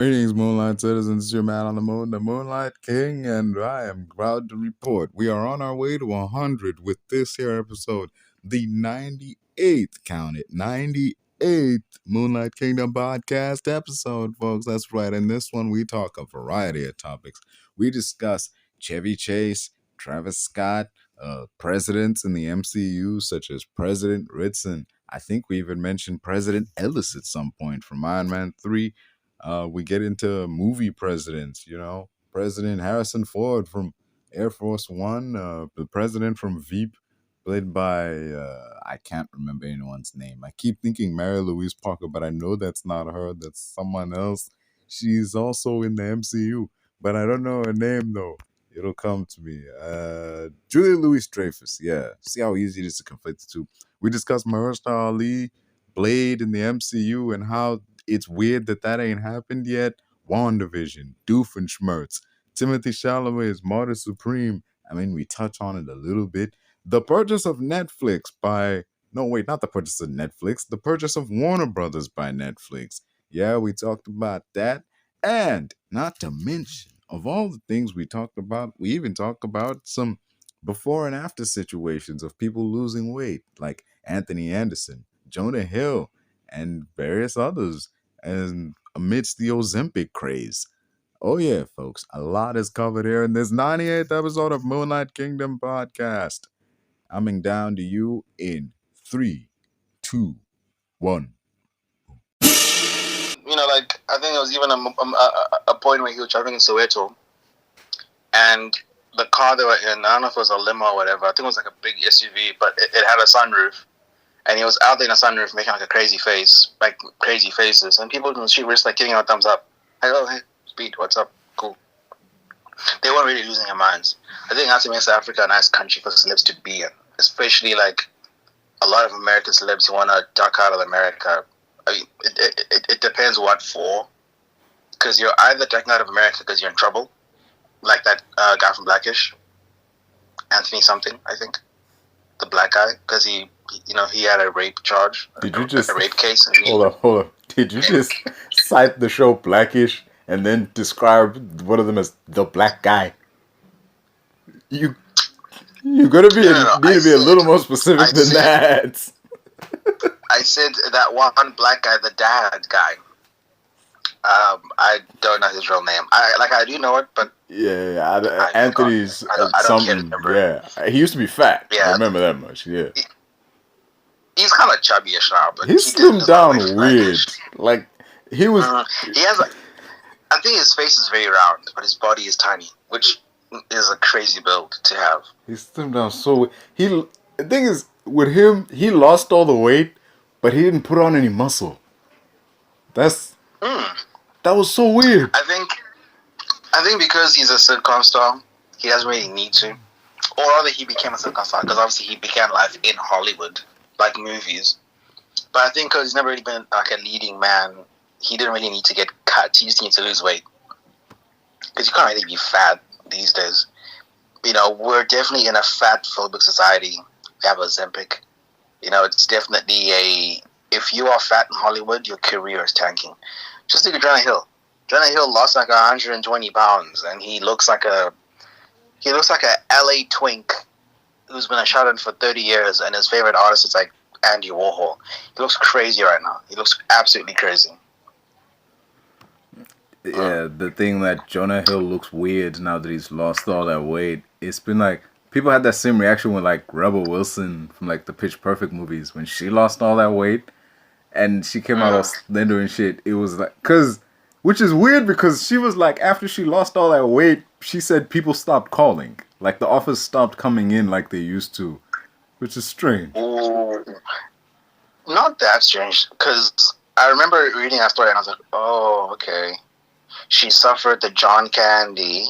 Greetings, Moonlight citizens. It's your man on the moon, the Moonlight King, and I am proud to report we are on our way to 100 with this here episode, the 98th, count it, 98th Moonlight Kingdom Podcast episode, folks. That's right. In this one, we talk a variety of topics. We discuss Chevy Chase, Travis Scott, presidents in the MCU, such as President Ritson. I think we even mentioned President Ellis at some point from Iron Man 3. We get into movie presidents, President Harrison Ford from Air Force One, the president from Veep, played by, I can't remember anyone's name. I keep thinking Mary Louise Parker, but I know that's not her, that's someone else. She's also in the MCU, but I don't know her name though. It'll come to me. Julia Louis-Dreyfus, yeah. See how easy it is to conflate the two. We discussed mahershalaali, Blade in the MCU, and how it's weird that ain't happened yet. WandaVision, Doofenshmirtz, Timothee Chalamet's Martyr Supreme. I mean, we touch on it a little bit. The purchase of Netflix by... No, wait, not the purchase of Netflix. The purchase of Warner Brothers by Netflix. Yeah, we talked about that. And not to mention, of all the things we talked about, we even talked about some before and after situations of people losing weight, like Anthony Anderson, Jonah Hill, and various others, and amidst the Ozempic craze. Oh yeah, folks, a lot is covered here in this 98th episode of Moonlight Kingdom Podcast. Coming down to you in 3, 2, 1. Like, I think there was even a point where he was traveling in Soweto, and the car they were in, I don't know if it was a limo or whatever, I think it was like a big SUV, but it had a sunroof, and he was out there in a sunroof making like a crazy face, like crazy faces, and people in the street were just like giving him a thumbs up. Like, oh, hey, Speed, what's up? Cool. They weren't really losing their minds. I think that's what makes Africa a nice country for celebs to be in, especially like a lot of American celebs who want to duck out of America. I mean, it depends what for, because you're either ducking out of America because you're in trouble, like that guy from Blackish, Anthony something, I think, the black guy, because he had a rape charge. Did you just a rape case? And hold on? Did you just cite the show Blackish and then describe one of them as the black guy? You gotta be need to be a little more specific than that. I said that one black guy, the dad guy. I don't know his real name. I do know it, but Anthony's something. Yeah, he used to be fat. Yeah, I remember that much. Yeah, he's kind of chubby-ish now, but he's slimmed down weird. Like he was. He has I think his face is very round, but his body is tiny, which is a crazy build to have. He's slimmed down so. The thing is with him, he lost all the weight, but he didn't put on any muscle. That was so weird. I think because he's a sitcom star, he doesn't really need to. Or rather, he became a sitcom star because obviously he began life in Hollywood, like movies. But I think because he's never really been like a leading man, he didn't really need to get cut. He just needs to lose weight. Because you can't really be fat these days. We're definitely in a fat-phobic society. We have Ozempic. It's definitely if you are fat in Hollywood, your career is tanking. Just look at Jonah Hill. Jonah Hill lost like 120 pounds, and he looks like a LA twink who's been a shut-in for 30 years, and his favorite artist is like Andy Warhol. He looks crazy right now. He looks absolutely crazy. Yeah, the thing that Jonah Hill looks weird now that he's lost all that weight. It's been like people had that same reaction with like Rebel Wilson from like the Pitch Perfect movies when she lost all that weight. And she came out all slender and shit. It was like, which is weird because she was like, after she lost all that weight, she said people stopped calling. Like the offers stopped coming in like they used to, which is strange. Ooh, not that strange, because I remember reading that story and I was like, oh, okay. She suffered the John Candy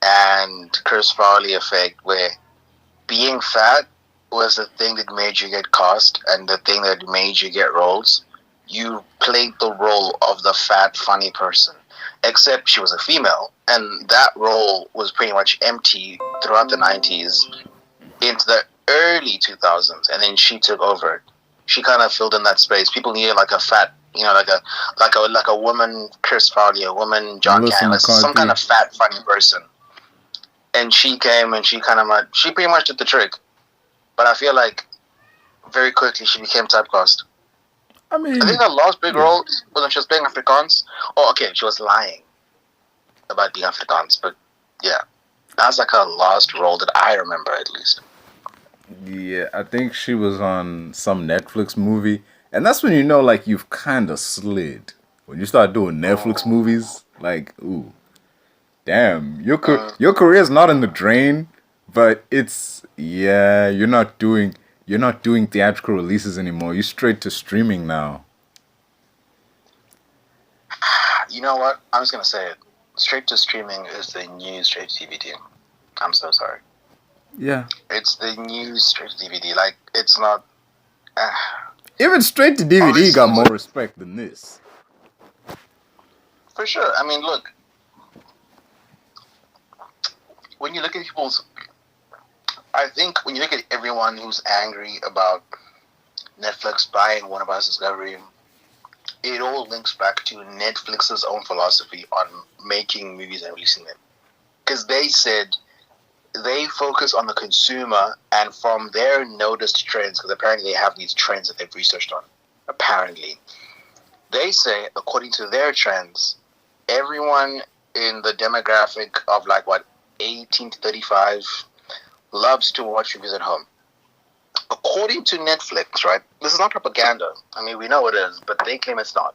and Chris Farley effect where being fat was the thing that made you get cast and the thing that made you get roles. You played the role of the fat, funny person. Except she was a female, and that role was pretty much empty throughout the 90s into the early 2000s, and then she took over it. She kind of filled in that space. People needed like a fat like a woman Chris Farley, a woman John Melissa Cannon, some kind McCarthy. of fat funny person. And she came and she pretty much did the trick. But I feel like very quickly she became typecast. I mean, I think her last big role was when she was playing Afrikaans. Oh, okay, she was lying about being Afrikaans, but yeah, that's like her last role that I remember at least. Yeah, I think she was on some Netflix movie, and that's when you know, like, you've kind of slid. When you start doing Netflix movies, like, ooh, damn, your career's not in the drain, but it's you're not doing theatrical releases anymore. You're straight to streaming now. You know what? I'm just gonna say it. Straight to streaming is the new straight to DVD. I'm so sorry. Yeah, It's the new straight to DVD. Like, it's not. even straight to DVD Obviously, got more respect than this. For sure. I mean, look, when you look at people's. I think when you look at everyone who's angry about Netflix buying Warner Bros. Discovery, it all links back to Netflix's own philosophy on making movies and releasing them. Because they said they focus on the consumer, and from their noticed trends, because apparently they have these trends that they've researched on, apparently, they say, according to their trends, everyone in the demographic of 18 to 35 loves to watch movies at home. According to Netflix, right? This is not propaganda. I mean, we know it is, but they claim it's not.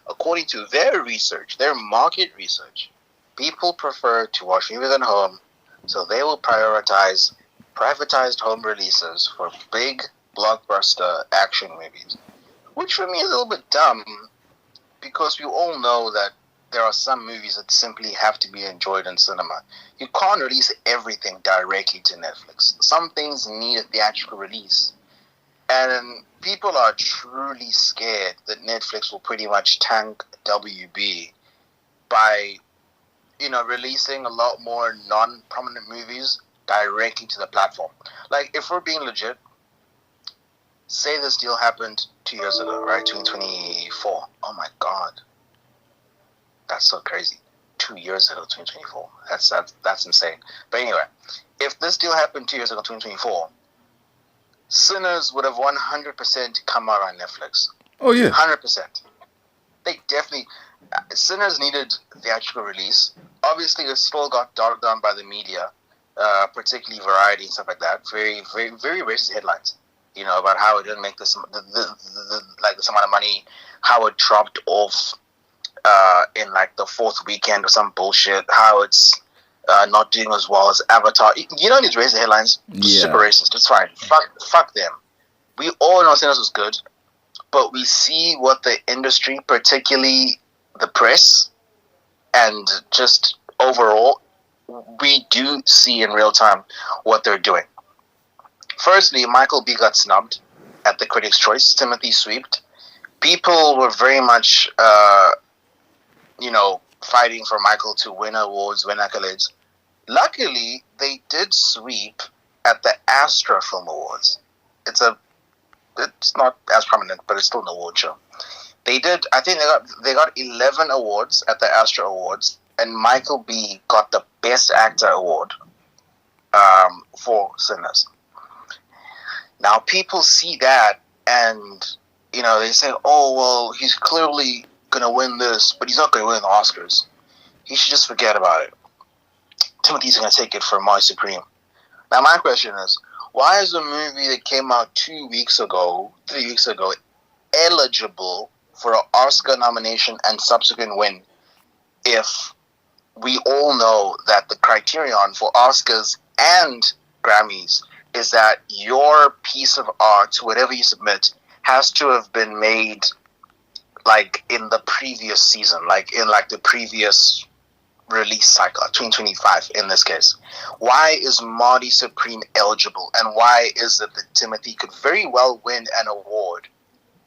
According to their research, their market research, people prefer to watch movies at home, so they will prioritize privatized home releases for big blockbuster action movies. Which for me is a little bit dumb, because we all know that there are some movies that simply have to be enjoyed in cinema. You can't release everything directly to Netflix. Some things need a theatrical release. And people are truly scared that Netflix will pretty much tank WB by, releasing a lot more non-prominent movies directly to the platform. Like, if we're being legit, say this deal happened 2 years ago, right? 2024. Oh my God. That's so crazy. 2 years ago, 2024. That's insane. But anyway, if this deal happened 2 years ago, 2024, Sinners would have 100% come out on Netflix. Oh yeah, 100%. They definitely. Sinners needed theatrical release. Obviously, it still got dogged down by the media, particularly Variety and stuff like that. Very, very, very racist headlines. About how it didn't make this amount of money, how it dropped off in the fourth weekend or some bullshit, how it's not doing as well as Avatar. These racist headlines, super racist. It's fine. Fuck them. We all know Sinners was good, but we see what the industry, particularly the press, and just overall, we do see in real time what they're doing. Firstly, Michael B. got snubbed at the Critics' Choice. TIMOTHEE sweeped. People were very much, fighting for Michael to win awards, win accolades. Luckily, they did sweep at the Astra Film Awards. It's not as prominent, but it's still an award show. They did. I think they got 11 awards at the Astra Awards, and Michael B. got the Best Actor award for Sinners. Now, people see that, and they say, "Oh, well, he's clearly gonna win this, but he's not gonna win the Oscars. He should just forget about it. Timothee's gonna take it for My Supreme." Now, my question is, why is a movie that came out 3 weeks ago, eligible for an Oscar nomination and subsequent win, if we all know that the criterion for Oscars and Grammys is that your piece of art, whatever you submit, has to have been made in the previous season, in the previous release cycle, 2025 in this case. Why is Marty Supreme eligible, and why is it that Timothee could very well win an award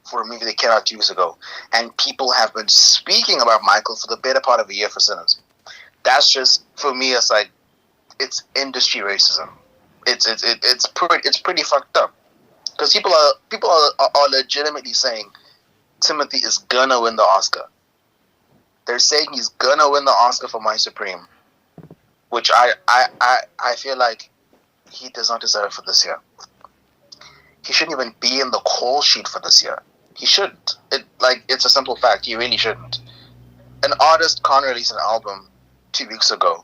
for a movie that came out 2 years ago, and people have been speaking about Michael for the better part of a year for Sinners? That's just, for me, it's industry racism. It's pretty fucked up, because people are legitimately saying Timothy is gonna win the Oscar. They're saying he's gonna win the Oscar for My Supreme, which I feel like he does not deserve for this year. He shouldn't even be in the call sheet for this year. He shouldn't. It's a simple fact. He really shouldn't. An artist can't release an album 2 weeks ago,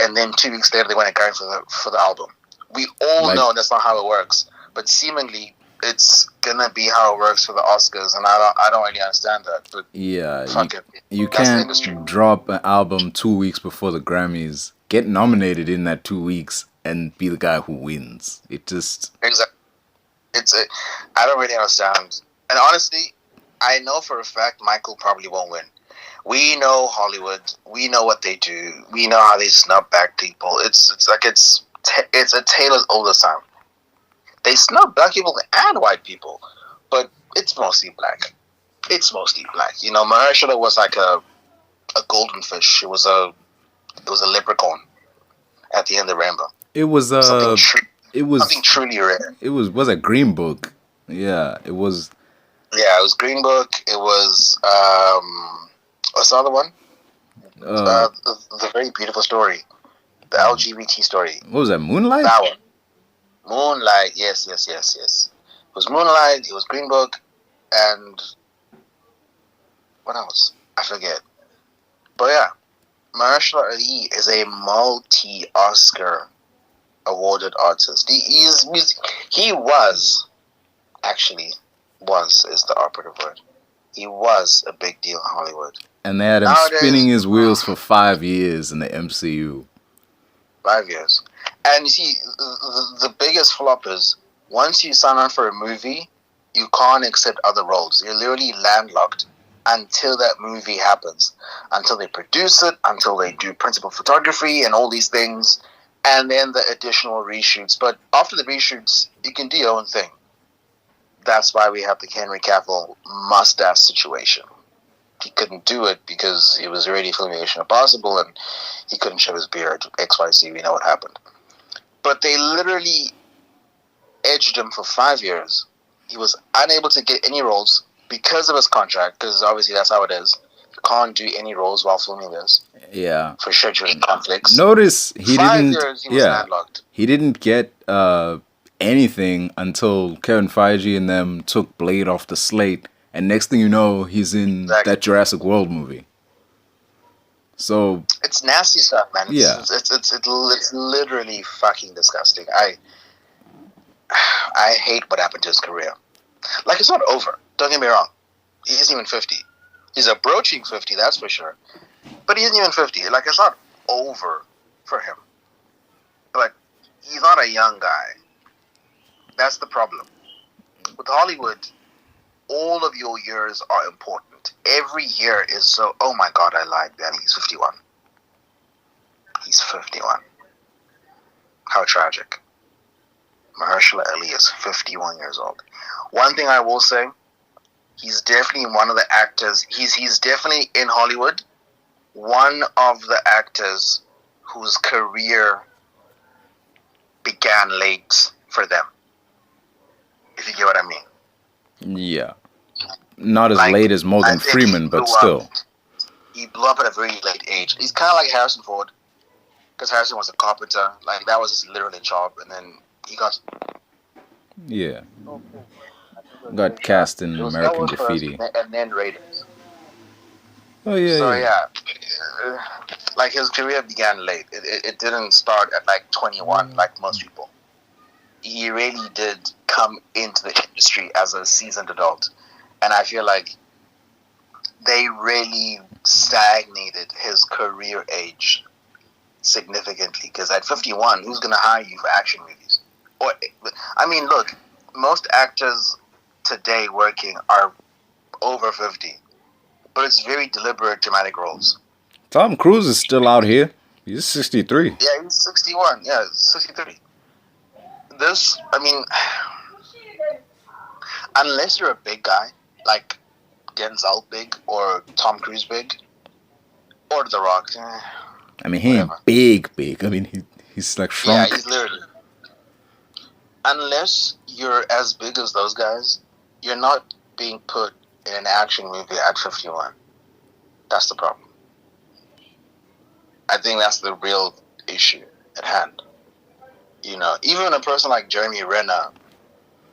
and then 2 weeks later they went and carried for the album. We all know that's not how it works, but seemingly it's gonna be how it works for the Oscars, and I don't really understand that. But yeah, fuck it. You can't drop an album 2 weeks before the Grammys, get nominated in that 2 weeks, and be the guy who wins. It just exactly. I don't really understand, and honestly, I know for a fact Michael probably won't win. We know Hollywood. We know what they do. We know how they snub black people. It's a tale as old as time. They snub black people and white people, but it's mostly black. It's mostly black. You know, Mahershala was like a golden fish. It was a leprechaun at the end of the rainbow. It was something truly rare. It was a Green Book. Yeah, it was. Yeah, it was Green Book. It was what's the other one? The very beautiful story, the LGBT story. What was that? Moonlight. That one. Moonlight. Yes. It was Moonlight. It was Green Book, and what else? I forget. But yeah, Mahershala Ali is a multi-Oscar awarded artist. He was is the operative word. He was a big deal in Hollywood. And they had him spinning his wheels for 5 years in the MCU. 5 years. And you see, the biggest flop is, once you sign on for a movie, you can't accept other roles. You're literally landlocked until that movie happens. Until they produce it, until they do principal photography and all these things, and then the additional reshoots. But after the reshoots, you can do your own thing. That's why we have the Henry Cavill mustache situation. He couldn't do it because it was already filming Mission Impossible, and he couldn't shave his beard. XYZ, we know what happened. But they literally edged him for 5 years. He was unable to get any roles because of his contract, because obviously that's how it is. You can't do any roles while filming this. Yeah. For scheduling conflicts. Notice he 5 didn't. years he was landlocked. He didn't get anything until Kevin Feige and them took Blade off the slate, and next thing you know, he's in that Jurassic World movie. So it's nasty stuff, man. It's literally fucking disgusting. I hate what happened to his career. Like, it's not over. Don't get me wrong. He isn't even 50. He's approaching 50, that's for sure. But he isn't even 50. Like, it's not over for him. But he's not a young guy. That's the problem. With Hollywood, all of your years are important. Every year is so, oh my God, I lied, man. He's 51. He's 51. How tragic. Mahershala Ali is 51 years old. One thing I will say, he's definitely one of the actors, he's definitely in Hollywood, one of the actors whose career began late for them. If you get what I mean. Yeah. Not as late as Morgan Freeman, but still. He blew up at a very late age. He's kind of like Harrison Ford, because Harrison was a carpenter. Like, that was his literally job, and then he got... Yeah. Got cast in American Graffiti. And then Raiders. Oh, yeah. So, yeah. Like, his career began late. It didn't start at, like, 21, like most people. He really did come into the industry as a seasoned adult. And I feel like they really stagnated his career age significantly. Because at 51, who's going to hire you for action movies? Or, I mean, look, most actors today working are over 50. But it's very deliberate dramatic roles. Tom Cruise is still out here. He's 63. Yeah, he's 61. Yeah, 63. This, I mean, unless you're a big guy, like Denzel big, or Tom Cruise big, or The Rock. I mean, he ain't big. I mean, he's like shrunk. Yeah, he's literally. Unless you're as big as those guys, you're not being put in an action movie at 51. That's the problem. I think that's the real issue at hand. You know, even a person like Jeremy Renner,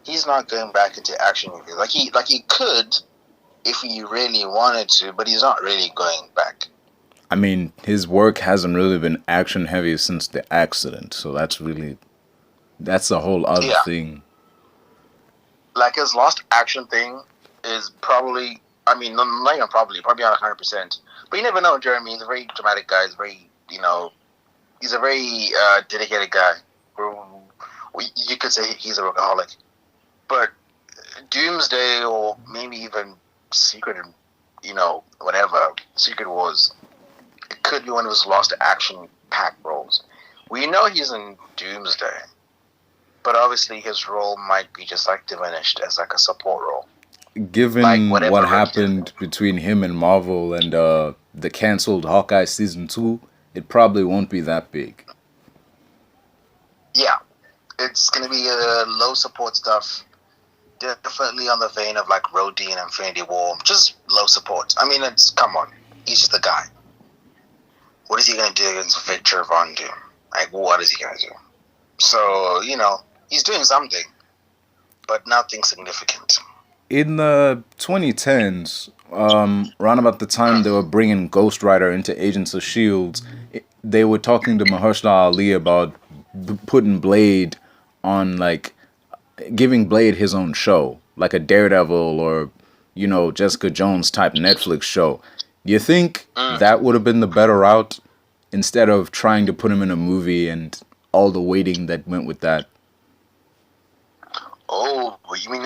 he's not going back into action movies. Like he could if he really wanted to, but he's not really going back. I mean, his work hasn't really been action heavy since the accident, so that's a whole other thing. Like his last action thing is probably, I mean, not even probably not 100%. But you never know, Jeremy. He's a very dramatic guy. He's very, he's a very dedicated guy. You could say he's a workaholic. But Doomsday or maybe even Secret Wars, it could be one of his last action-packed roles. We know he's in Doomsday, but obviously his role might be just like diminished as like a support role. Given like what happened between him and Marvel and the canceled Hawkeye season 2, it probably won't be that big. Yeah, it's gonna be low support stuff. Definitely on the vein of like Rhodey and Infinity War, just low support. I mean, come on, he's just a guy. What is he gonna do against Victor Von Doom? Like, what is he gonna do? So he's doing something, but nothing significant. In the 2010s, around about the time they were bringing Ghost Rider into Agents of S.H.I.E.L.D., they were talking to Mahershalaali about putting Blade on, like, giving Blade his own show, like a Daredevil or, Jessica Jones type Netflix show. You think that would have been the better route instead of trying to put him in a movie and all the waiting that went with that? Oh, you mean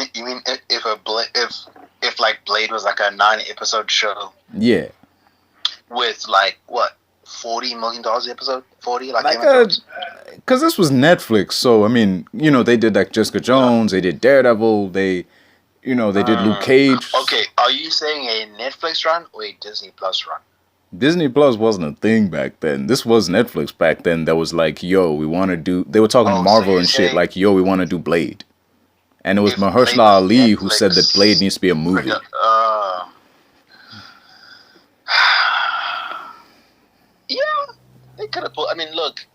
if like Blade was like a 9-episode show? Yeah. With like what, $40 million episode? 40 because this was Netflix, so I mean, they did like Jessica Jones, they did Daredevil, they did Luke Cage. Okay, are you saying a Netflix run or a Disney Plus run? Disney Plus wasn't a thing back then. This was Netflix back then. That was like, yo, we want to do. They were talking to Marvel and shit, like, yo, we want to do Blade. And it was Mahershala who said that Blade needs to be a movie. Yeah, they could have put. I mean, look,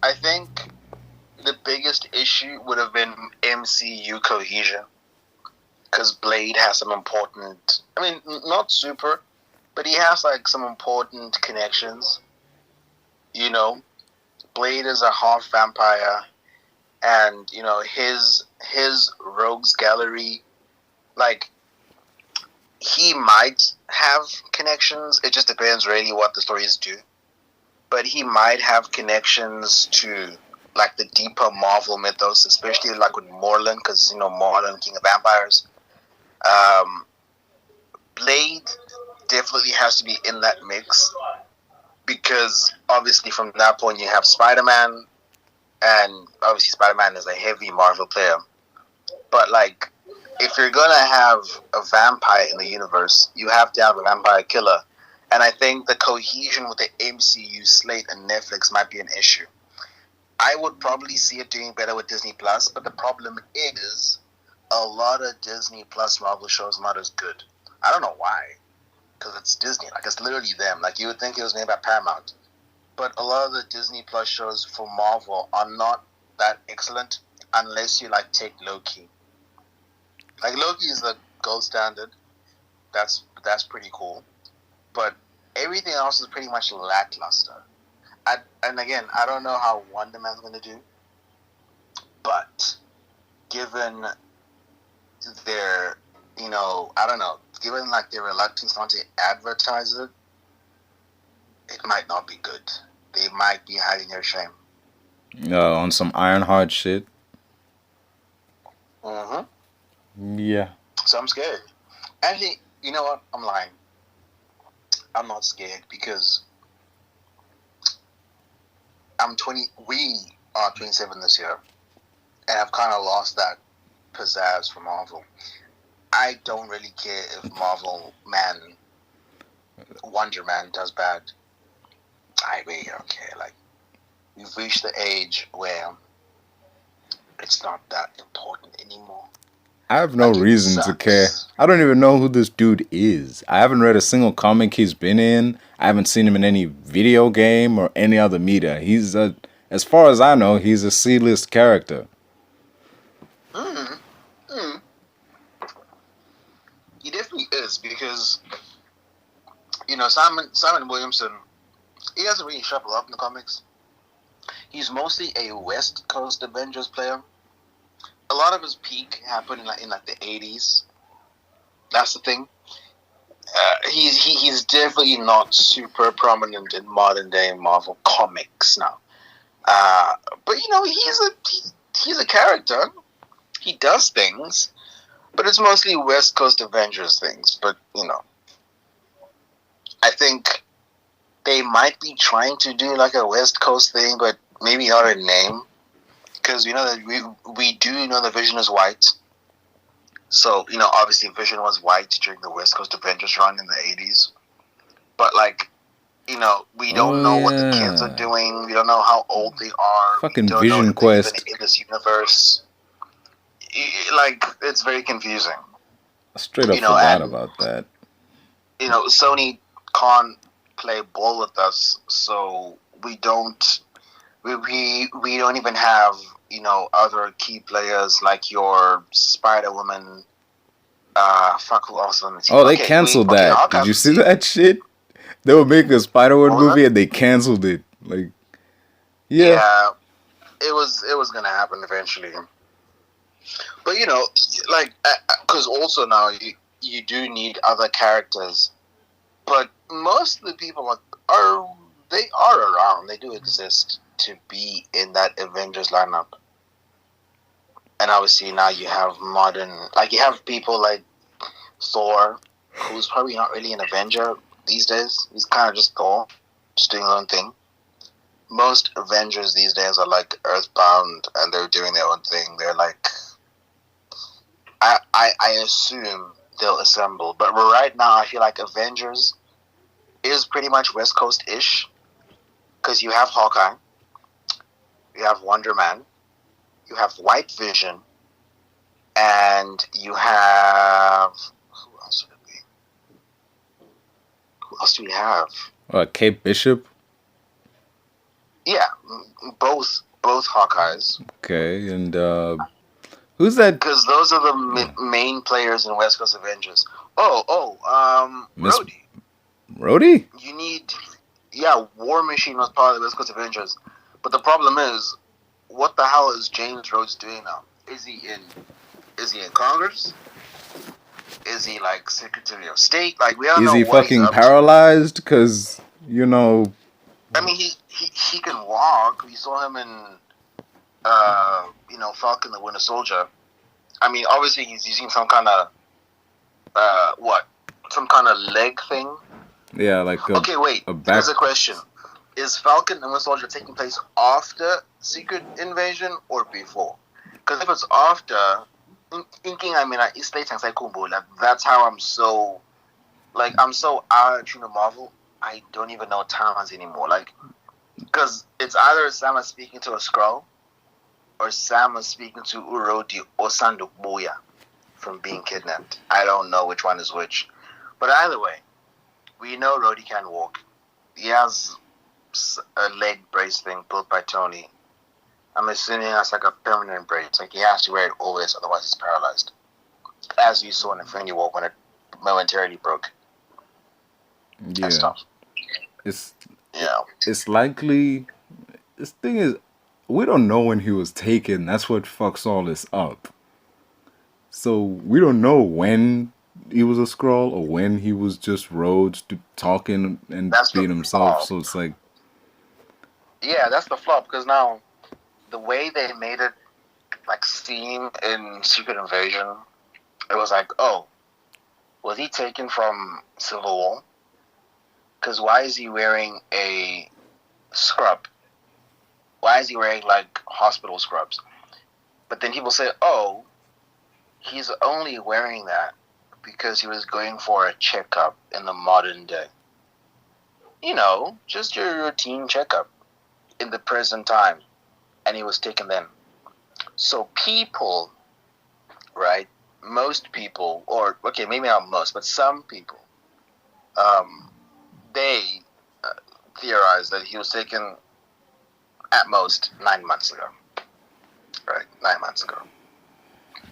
I think the biggest issue would have been MCU cohesion, because Blade has some important. I mean, not super, but he has like some important connections. Blade is a half vampire. And his rogues gallery, like, he might have connections. It just depends really what the stories do. But he might have connections to like the deeper Marvel mythos, especially like with Morlun, because Morlun, King of Vampires. Blade definitely has to be in that mix, because obviously from that point you have Spider-Man. And obviously Spider-Man is a heavy Marvel player. But, like, if you're going to have a vampire in the universe, you have to have a vampire killer. And I think the cohesion with the MCU slate and Netflix might be an issue. I would probably see it doing better with Disney Plus, but the problem is a lot of Disney Plus Marvel shows are not as good. I don't know why. Because it's Disney. Like, it's literally them. Like, you would think it was made by Paramount. But a lot of the Disney Plus shows for Marvel are not that excellent unless you like take Loki. Like, Loki is the gold standard. That's pretty cool. But everything else is pretty much lackluster. And again, I don't know how Wonder Man's going to do. But given their, I don't know, given like their reluctance not to advertise it, it might not be good. They might be hiding their shame. On some Ironheart shit. Yeah. So I'm scared. Actually, you know what? I'm lying. I'm not scared because we are 27 this year, and I've kind of lost that pizzazz from Marvel. I don't really care if Wonder Man does bad. I really don't care. Like, we've reached the age where it's not that important anymore. I have no Like, it reason to care. sucks. I don't even know who this dude is. I haven't read a single comic he's been in. I haven't seen him in any video game or any other media. As far as I know, he's a C-list character. Mm, mm. He definitely is, because Simon Williamson, he doesn't really shuffle up in the comics. He's mostly a West Coast Avengers player. A lot of his peak happened in the 80s. That's the thing. He's definitely not super prominent in modern day Marvel comics now. But he's a character. He does things, but it's mostly West Coast Avengers things. But I think they might be trying to do like a West Coast thing, but maybe not a name, because that we do know the Vision is white. So obviously Vision was white during the West Coast Avengers run in the 80s. But we don't know what the kids are doing. We don't know how old they are. Fucking we don't Vision know if Quest. they're even in this universe. It's very confusing. I straight up forgot about that. Sony can't play ball with us, so we don't even have other key players like your Spider-Woman. Who else on the team? Oh, they canceled that. Did you see that shit? They were making a Spider-Man movie and they canceled it. Yeah, it was gonna happen eventually. But because also now you do need other characters, but most of the people are around. They do exist to be in that Avengers lineup. And obviously now you have you have people like Thor, who's probably not really an Avenger these days. He's kind of just Thor, just doing his own thing. Most Avengers these days are like Earthbound, and they're doing their own thing. They're like, I assume they'll assemble. But right now, I feel like Avengers is pretty much West Coast-ish, because you have Hawkeye, you have Wonder Man, you have White Vision, and you have... Who else would it be? Who else do we have? Kate Bishop? Yeah, both Hawkeyes. Okay, and who's that? Because those are the main players in West Coast Avengers. Rhodey. Rhodey? You need... Yeah, War Machine was part of the West Coast Avengers. But the problem is, what the hell is James Rhodes doing now? Is he in Congress? Is he like Secretary of State? Like, we don't know. Is he fucking paralyzed? Because I mean, he can walk. We saw him in Falcon the Winter Soldier. I mean, obviously he's using some kind of some kind of leg thing. Yeah, like okay, wait. Here's a question: is Falcon the Winter Soldier taking place after Secret Invasion or before? Because if it's after, that's how I'm so out of tune to Marvel. I don't even know timelines anymore. Because it's either Sam is speaking to a Skrull, or Sam is speaking to Urodi or Sanduk Boya from being kidnapped. I don't know which one is which. But either way, we know Rhodey can walk. He has a leg brace thing built by Tony. I'm assuming that's like a permanent brace. Like, he has to wear it always, otherwise he's paralyzed. As you saw in Infinity War when it momentarily broke. Yeah. And stuff. It's likely... This thing is... We don't know when he was taken. That's what fucks all this up. So, we don't know when he was a Skrull or when he was just Rhodes talking and being himself. So, it's like... Yeah, that's the flop. Because now, the way they made it seem in Secret Invasion, it was like, oh, was he taken from Civil War? Because why is he wearing a scrub? Why is he wearing hospital scrubs? But then people say, oh, he's only wearing that because he was going for a checkup in the modern day. Just your routine checkup in the present time. And he was taken then. So people, right, most people, or okay, maybe not most, but some people, they theorize that he was taken at most 9 months ago. Right, 9 months ago.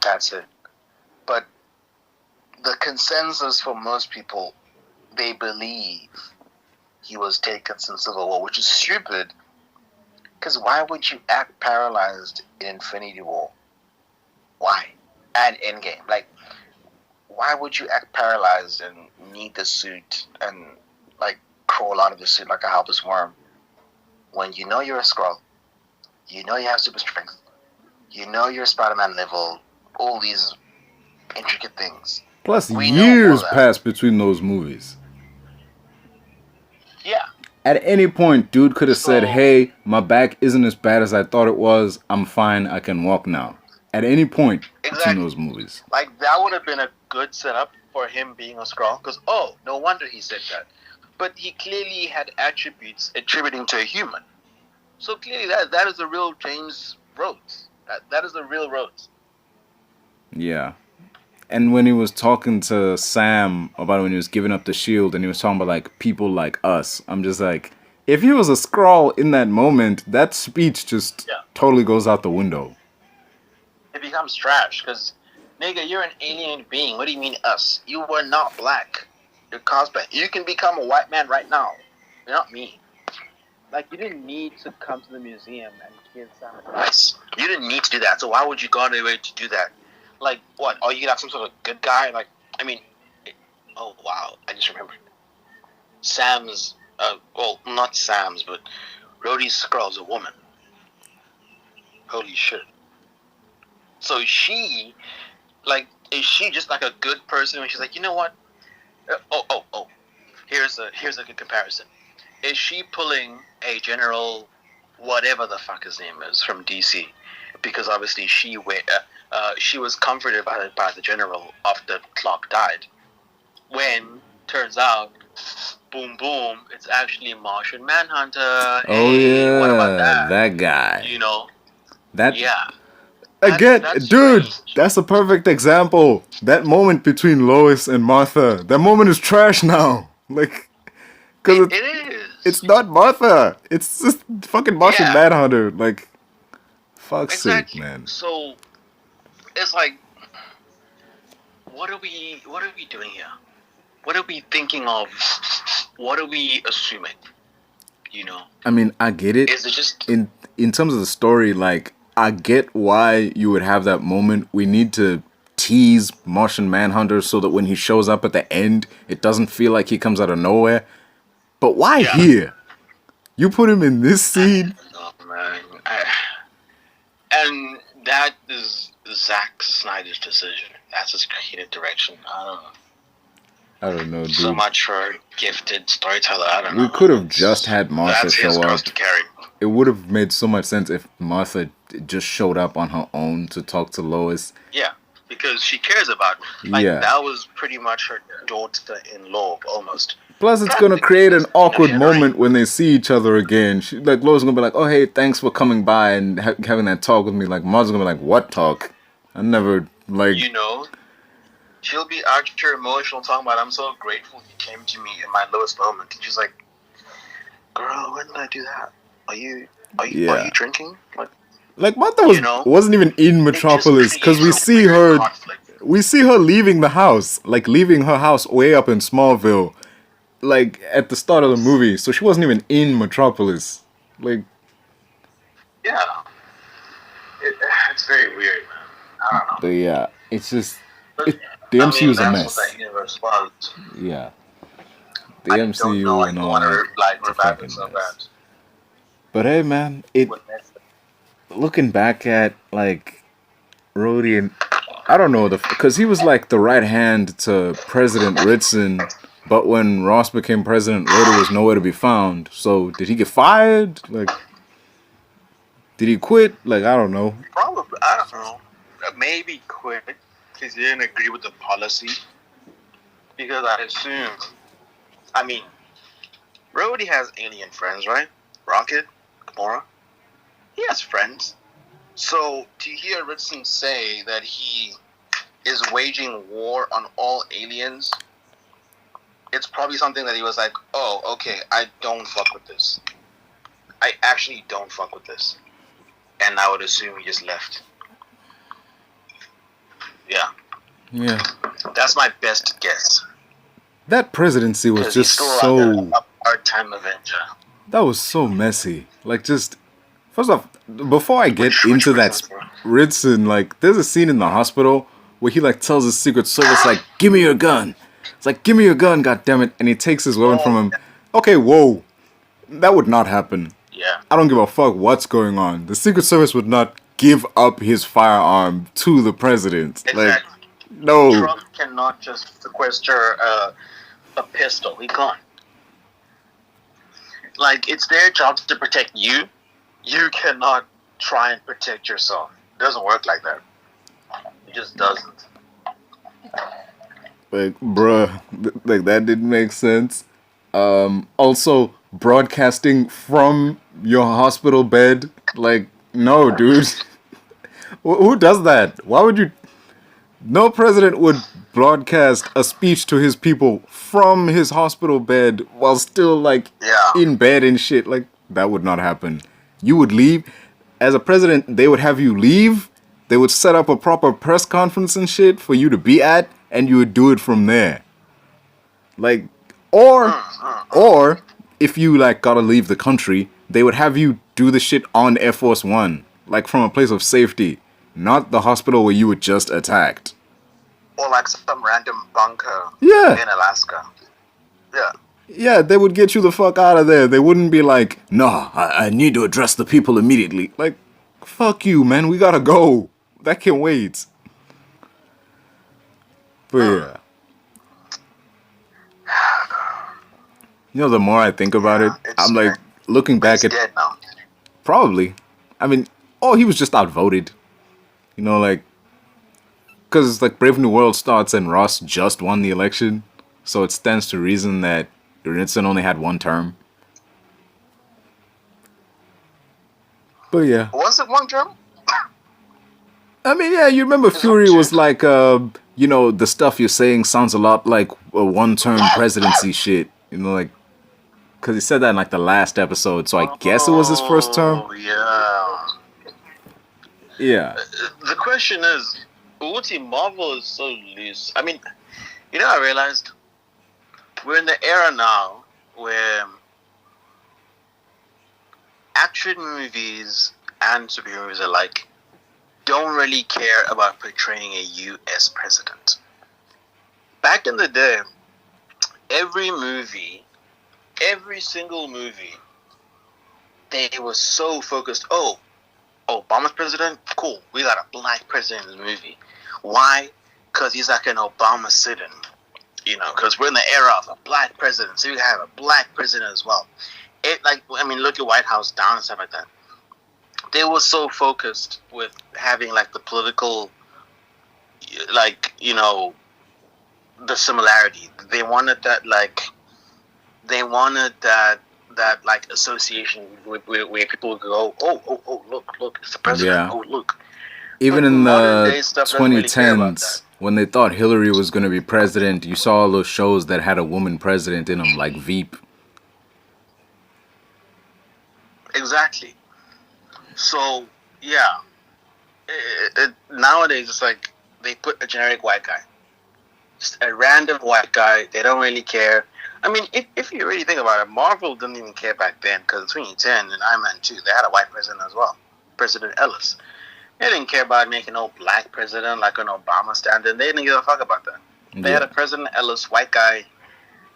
That's it. But the consensus for most people, they believe he was taken since Civil War, which is stupid. Because why would you act paralyzed in Infinity War? Why? And Endgame. Like, why would you act paralyzed and need the suit and, like, crawl out of the suit like a helpless worm when you know you're a Skrull, you know you have super strength, you know you're Spider-Man level, all these intricate things. Plus, years passed between those movies. Yeah. At any point, dude could have said, hey, my back isn't as bad as I thought it was. I'm fine. I can walk now. At any point between those movies. Like, that would have been a good setup for him being a Skrull. Because, oh, no wonder he said that. But he clearly had attributes attributing to a human. So clearly that is the real James Rhodes. That is the real Rhodes. Yeah. And when he was talking to Sam about when he was giving up the shield and he was talking about, like, people like us, I'm just like, if he was a Skrull in that moment, that speech just totally goes out the window. It becomes trash, because, nigga, you're an alien being. What do you mean us? You were not black. You're cosplay. You can become a white man right now. You're not me. Like, you didn't need to come to the museum and give Sam advice. You didn't need to do that, so why would you go out of your way to do that? Like, what? Oh, you can have some sort of good guy? Like, I mean, oh, wow. I just remembered. Sam's, well, not Sam's, but Rhodey's Skrull's a woman. Holy shit. So she, like, is she just like a good person when she's like, you know what? Here's a good comparison. Is she pulling a General, whatever the fuck his name is, from DC? Because obviously she was comforted by the General after Clark died. When, turns out, boom, boom, it's actually Martian Manhunter. Oh, hey, yeah, what about that? That guy. You know? That, yeah. Again, dude, that's a perfect example. That moment between Lois and Martha, that moment is trash now. Like, because it is. It's not Martha. It's just fucking Martian Manhunter. Like, fuck's sake, man. So, it's like, what are we doing here? What are we thinking of? What are we assuming? You know? I mean, I get it. Is it just... In terms of the story, like, I get why you would have that moment. We need to tease Martian Manhunter so that when he shows up at the end, it doesn't feel like he comes out of nowhere. But why here? You put him in this scene? Oh, man. And that is Zack Snyder's decision. That's his creative direction. I don't know, dude. So much for gifted storyteller. I don't know. We could have just had Martha show up. Cross to carry. It would have made so much sense if Martha just showed up on her own to talk to Lois. Yeah, because she cares about her. Like, that was pretty much her daughter-in-law, almost. Plus, it's going to create an awkward moment when they see each other again. Like, Lois is going to be like, oh, hey, thanks for coming by and having that talk with me. Like, Martha's going to be like, what talk? I never, like... You know, she'll be actually emotional talking about, I'm so grateful you came to me in my lowest moment. And she's like, girl, when did I do that? Are you drinking? Like Martha wasn't even in Metropolis because we see her leaving the house, like leaving her house way up in Smallville, like at the start of the movie. So she wasn't even in Metropolis. Like, yeah, it's very weird, man. I don't know. But yeah, it's just the MCU is a mess. What that universe was. Yeah, the MCU and all that. Like, we're back in so bad. But hey, man, looking back at, like, Rhodey and, I don't know, because he was, like, the right hand to President Ritson, but when Ross became president, Rhodey was nowhere to be found. So, did he get fired? Like, did he quit? Like, I don't know. Probably, I don't know. Maybe quit, because he didn't agree with the policy. Because I assume, I mean, Rhodey has alien friends, right? Rocket? Gamora? He has friends. So to hear Ritson say that he is waging war on all aliens, it's probably something that he was like, oh, okay, I don't fuck with this. I actually don't fuck with this. And I would assume he just left. Yeah. Yeah. That's my best guess. That presidency was just so... a part-time Avenger. That was so messy. Like, just... First off, before I get into that... Ritson, like, there's a scene in the hospital where he, like, tells his Secret Service, like, give me your gun. It's like, give me your gun, goddammit. And he takes his weapon from him. Okay, whoa. That would not happen. Yeah. I don't give a fuck what's going on. The Secret Service would not give up his firearm to the president. Exactly. Like, no. Trump cannot just sequester a pistol. He can't. Like, it's their job to protect you. You cannot try and protect yourself. It doesn't work like that. It just doesn't. Like, bruh, like, that didn't make sense. Also, broadcasting from your hospital bed, like, no, dude. Who does that? Why would you... No president would broadcast a speech to his people from his hospital bed while still, like, in bed and shit. Like, that would not happen. You would leave. As a president, they would have you leave. They would set up a proper press conference and shit for you to be at, and you would do it from there. Like, or if you, like, gotta leave the country, they would have you do the shit on Air Force One, like, from a place of safety, not the hospital where you were just attacked. Or, like, some random bunker in Alaska. Yeah. Yeah, they would get you the fuck out of there. They wouldn't be like, nah, I need to address the people immediately. Like, fuck you, man, we gotta go. That can wait. But yeah. You know, the more I think about it, I'm like, looking back at... dead now. Probably. I mean, he was just outvoted. You know, like... Because, like, Brave New World starts and Ross just won the election. So it stands to reason that Nixon only had one term. But yeah. Was it one term? I mean, yeah, you remember Fury was like, you know, the stuff you're saying sounds a lot like a one-term presidency shit. You know, like, because he said that in, like, the last episode, so I guess it was his first term. Oh, yeah. Yeah. The question is, Uti Marvel is so loose. I mean, you know, I realized we're in the era now where action movies and superhero movies alike don't really care about portraying a U.S. president. Back in the day, every single movie, they were so focused, Obama's president? Cool, we got a black president in the movie. Why? Because he's like an Obama sit-in. You know, because we're in the era of a black president, so you have a black president as well. Look at White House Down and stuff like that. They were so focused with having, like, the political, like, you know, the similarity. They wanted that, association where people would go, oh, look, it's the president. Yeah. Oh, look. Even in the 2010s, when they thought Hillary was going to be president, you saw all those shows that had a woman president in them, like Veep. Exactly. So, yeah. Nowadays, it's like they put a generic white guy. Just a random white guy. They don't really care. I mean, if you really think about it, Marvel didn't even care back then, because in 2010 in Iron Man 2, they had a white president as well. President Ellis. They didn't care about making no black president like an Obama standard. They didn't give a fuck about that. They had a President Ellis, white guy,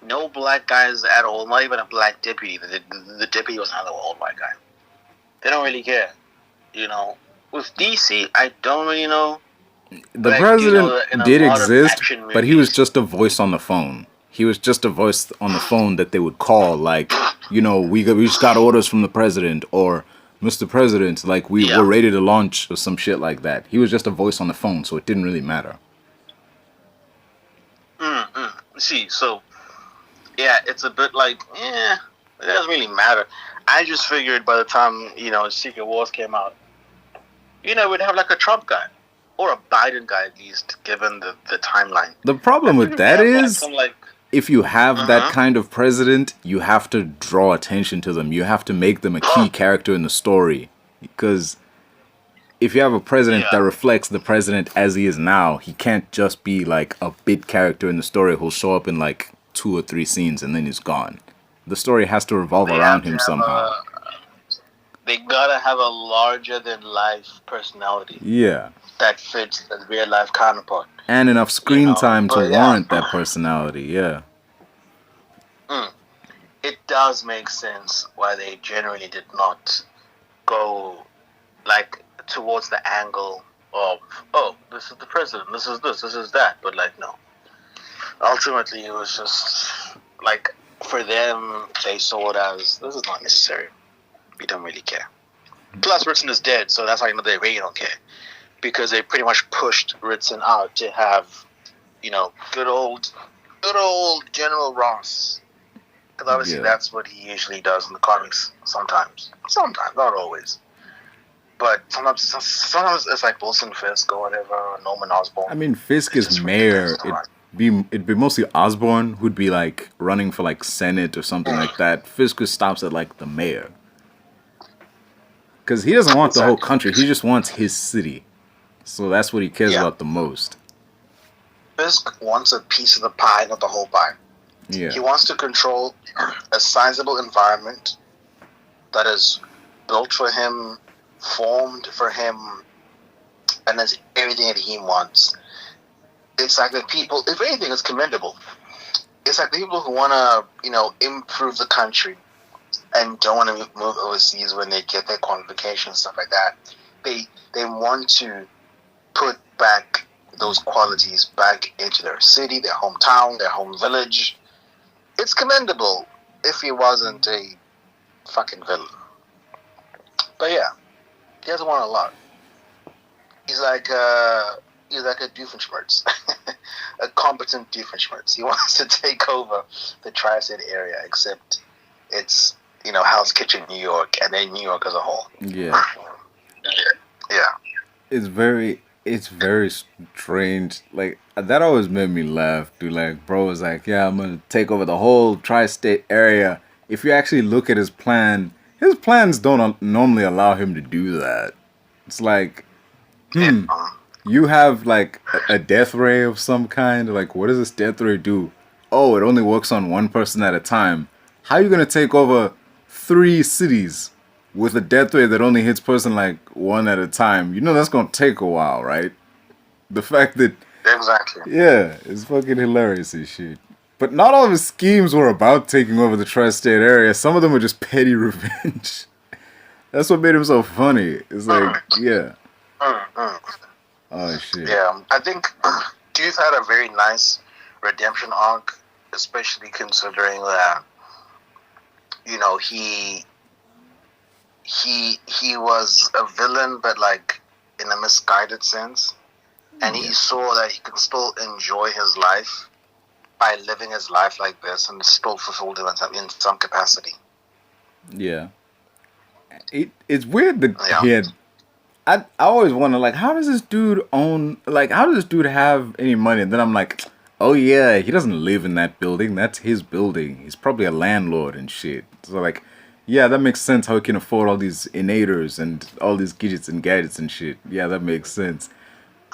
no black guys at all, not even a black deputy. The deputy was another old white guy. They don't really care. You know, with DC, I don't really know. The president did exist, but he was just a voice on the phone. He was just a voice on the phone that they would call, like, you know, we just got orders from the president, or Mr. President, like, we're ready to launch, or some shit like that. He was just a voice on the phone, so it didn't really matter. See, so, yeah, it's a bit like, it doesn't really matter. I just figured by the time, you know, Secret Wars came out, you know, we'd have, like, a Trump guy. or a Biden guy at least, given the timeline. The problem with We that have like is, some like if you have that kind of president, you have to draw attention to them. You have to make them a key character in the story. Because if you have a president that reflects the president as he is now, he can't just be like a bit character in the story who'll show up in like 2 or 3 scenes and then he's gone. The story has to revolve around him somehow. They gotta have a larger than life personality. Yeah. That fits the real life counterpart. And enough screen time to warrant that personality, yeah. It does make sense why they generally did not go like towards the angle of, oh, this is the president, this is that, but like no. Ultimately it was just like for them they saw it as this is not necessary. We don't really care. Plus Ritson is dead, so that's how you know they really don't care. Because they pretty much pushed Ritson out to have, good old General Ross. Because obviously that's what he usually does in the comics sometimes. Sometimes, not always. But sometimes it's like Wilson Fisk or whatever, or Norman Osborn. I mean, Fisk is mayor. It'd be mostly Osborn who'd be like running for like Senate or something like that. Fisk stops at like the mayor. Because he doesn't want the whole country. He just wants his city. So that's what he cares about the most. Fisk wants a piece of the pie, not the whole pie. Yeah. He wants to control a sizable environment that is built for him, formed for him, and that's everything that he wants. It's like the people, if anything, it's commendable. It's like the people who want to, improve the country and don't want to move overseas when they get their qualifications, stuff like that. They want to put back those qualities back into their city, their hometown, their home village. It's commendable if he wasn't a fucking villain. But yeah, he doesn't want a lot. He's like a Doofenshmirtz, a competent Doofenshmirtz. He wants to take over the tri-state area, except it's Hell's Kitchen, New York, and then New York as a whole. Yeah. Yeah. It's very strange. Like, that always made me laugh, dude. Like, bro was like, yeah, I'm gonna take over the whole tri-state area. If you actually look at his plans don't normally allow him to do that. It's like, you have like a death ray of some kind. Like, what does this death ray do? Oh, it only works on one person at a time. How are you gonna take over 3 cities with a death ray that only hits person like one at a time? You know that's gonna take a while, right? The fact that it's fucking hilarious and shit. But not all of his schemes were about taking over the tri-state area. Some of them were just petty revenge. That's what made him so funny. It's like, oh shit. Yeah, I think Doof had a very nice redemption arc, especially considering that he was a villain, but like in a misguided sense, and he saw that he could still enjoy his life by living his life like this, and still fulfilled him in some capacity. Yeah, it's weird that he had. I always wonder, like, how does this dude have any money? And then I'm like, oh yeah, he doesn't live in that building. That's his building. He's probably a landlord and shit. So like, yeah, that makes sense how he can afford all these innators and all these gadgets and shit. Yeah, that makes sense.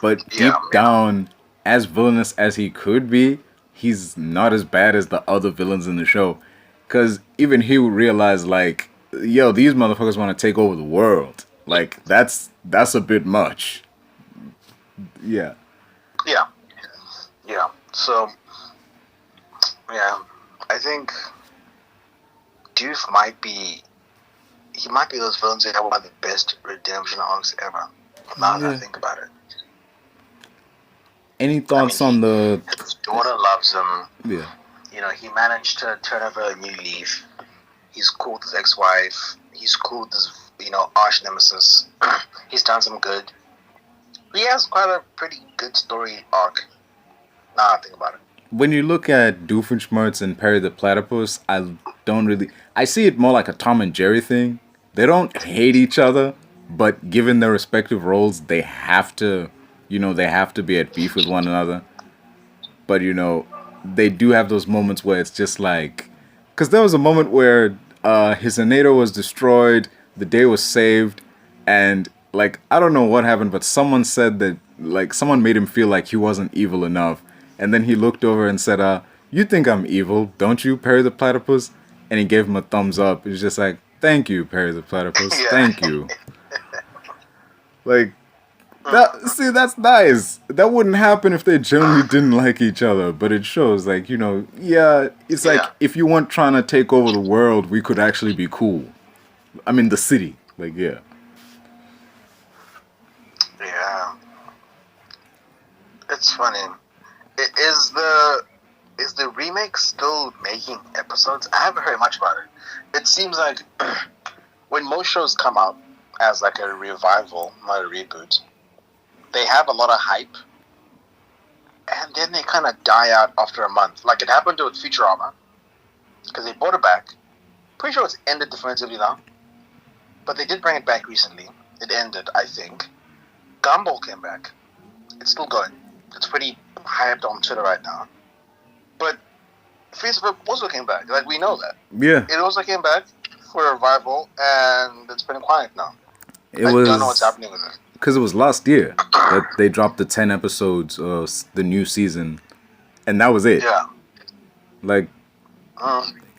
But deep down, as villainous as he could be, he's not as bad as the other villains in the show. Because even he would realize, like, yo, these motherfuckers want to take over the world. Like, that's a bit much. Yeah. Yeah. Yeah. So, yeah, I think Doof might be those villains that have one of the best redemption arcs ever. Now that I think about it. Any thoughts on the... His daughter loves him. Yeah. He managed to turn over a new leaf. He's cool with his ex-wife. He's cool with his, arch nemesis. He's done some good. He has quite a pretty good story arc. Now I think about it. When you look at Doofenshmirtz and Perry the Platypus, I see it more like a Tom and Jerry thing. They don't hate each other, but given their respective roles, they have to they have to be at beef with one another. But they do have those moments where it's just like, because there was a moment where his Aneda was destroyed, the day was saved, and like I don't know what happened, but someone said that like someone made him feel like he wasn't evil enough, and then he looked over and said, "You think I'm evil, don't you, Perry the Platypus?" And he gave him a thumbs up. It was just like, "Thank you, Perry the Platypus. Yeah. Thank you." Like that's nice. That wouldn't happen if they generally didn't like each other, but it shows, like, yeah, it's like Yeah. if you weren't trying to take over the world, we could actually be cool. I mean, the city. Like, yeah. Yeah. It's funny. Is the remake still making episodes? I haven't heard much about it. It seems like when most shows come out as like a revival, not a reboot, they have a lot of hype, and then they kind of die out after a month. Like it happened with Futurama, because they brought it back. Pretty sure it's ended definitively now, but they did bring it back recently. It ended, I think. Gumball came back. It's still going. It's pretty hyped on Twitter right now. But Facebook also came back. Like, we know that. Yeah. It also came back for a revival, and it's been quiet now. I don't know what's happening with it. Because it was last year that they dropped the 10 episodes of the new season, and that was it. Yeah. Like,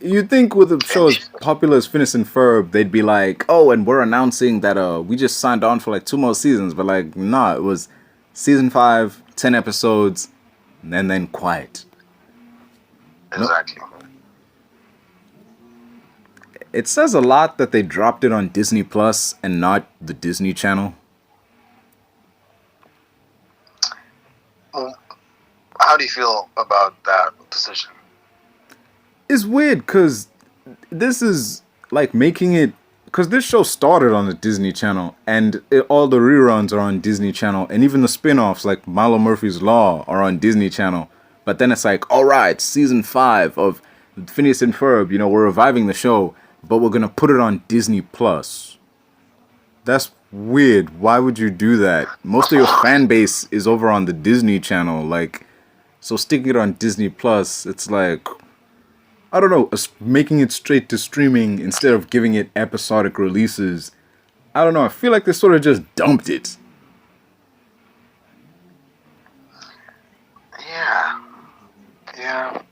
you'd think with a show as popular as Phineas and Ferb, they'd be like, oh, and we're announcing that we just signed on for like 2 more seasons. But like, nah, it was season 5, 10 episodes, and then quiet. Exactly. It says a lot that they dropped it on Disney Plus and not the Disney Channel. How do you feel about that decision? It's weird because this is like making it, because this show started on the Disney Channel, and all the reruns are on Disney Channel, and even the spin-offs like Milo Murphy's Law are on Disney Channel. But then it's like, all right, season 5 of Phineas and Ferb, we're reviving the show, but we're gonna put it on Disney Plus. That's weird. Why would you do that? Most of your fan base is over on the Disney Channel, like, so sticking it on Disney Plus, it's like, I don't know, making it straight to streaming instead of giving it episodic releases. I don't know, I feel like they sort of just dumped it. Yeah. Yeah.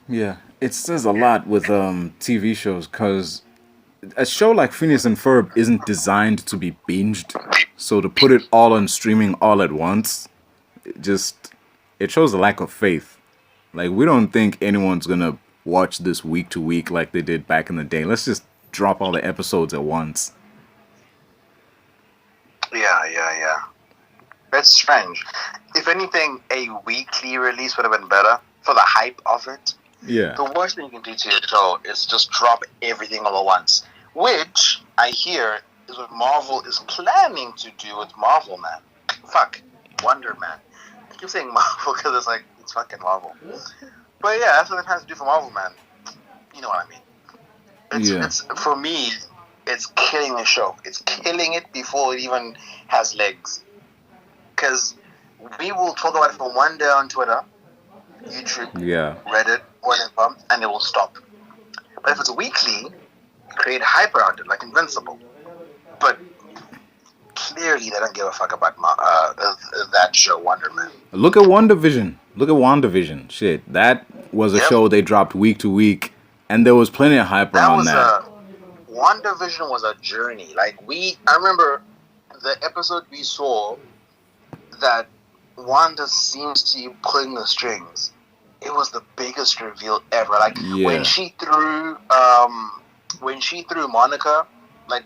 Yeah, it says a lot with TV shows, because a show like Phineas and Ferb isn't designed to be binged. So to put it all on streaming all at once, it shows a lack of faith. Like, we don't think anyone's gonna watch this week to week like they did back in the day. Let's just drop all the episodes at once. Yeah. It's strange. If anything, a weekly release would have been better for the hype of it. Yeah. The worst thing you can do to your show is just drop everything all at once, which I hear is what Marvel is planning to do with Marvel Man. Wonder Man. I keep saying Marvel because it's fucking Marvel. But yeah, that's what they're trying to do for Marvel Man. You know what I mean? It's for me, it's killing the show. It's killing it before it even has legs. Because we will talk about it for one day on Twitter, YouTube, Reddit, whatever, and it will stop. But if it's weekly, create hype around it, like Invincible. But clearly, they don't give a fuck about that show, Wonder Man. Look at WandaVision. Shit, that was a show they dropped week to week, and there was plenty of hype around that. WandaVision was a journey. I remember the episode we saw that Wanda seems to be pulling the strings. It was the biggest reveal ever. When she threw Monica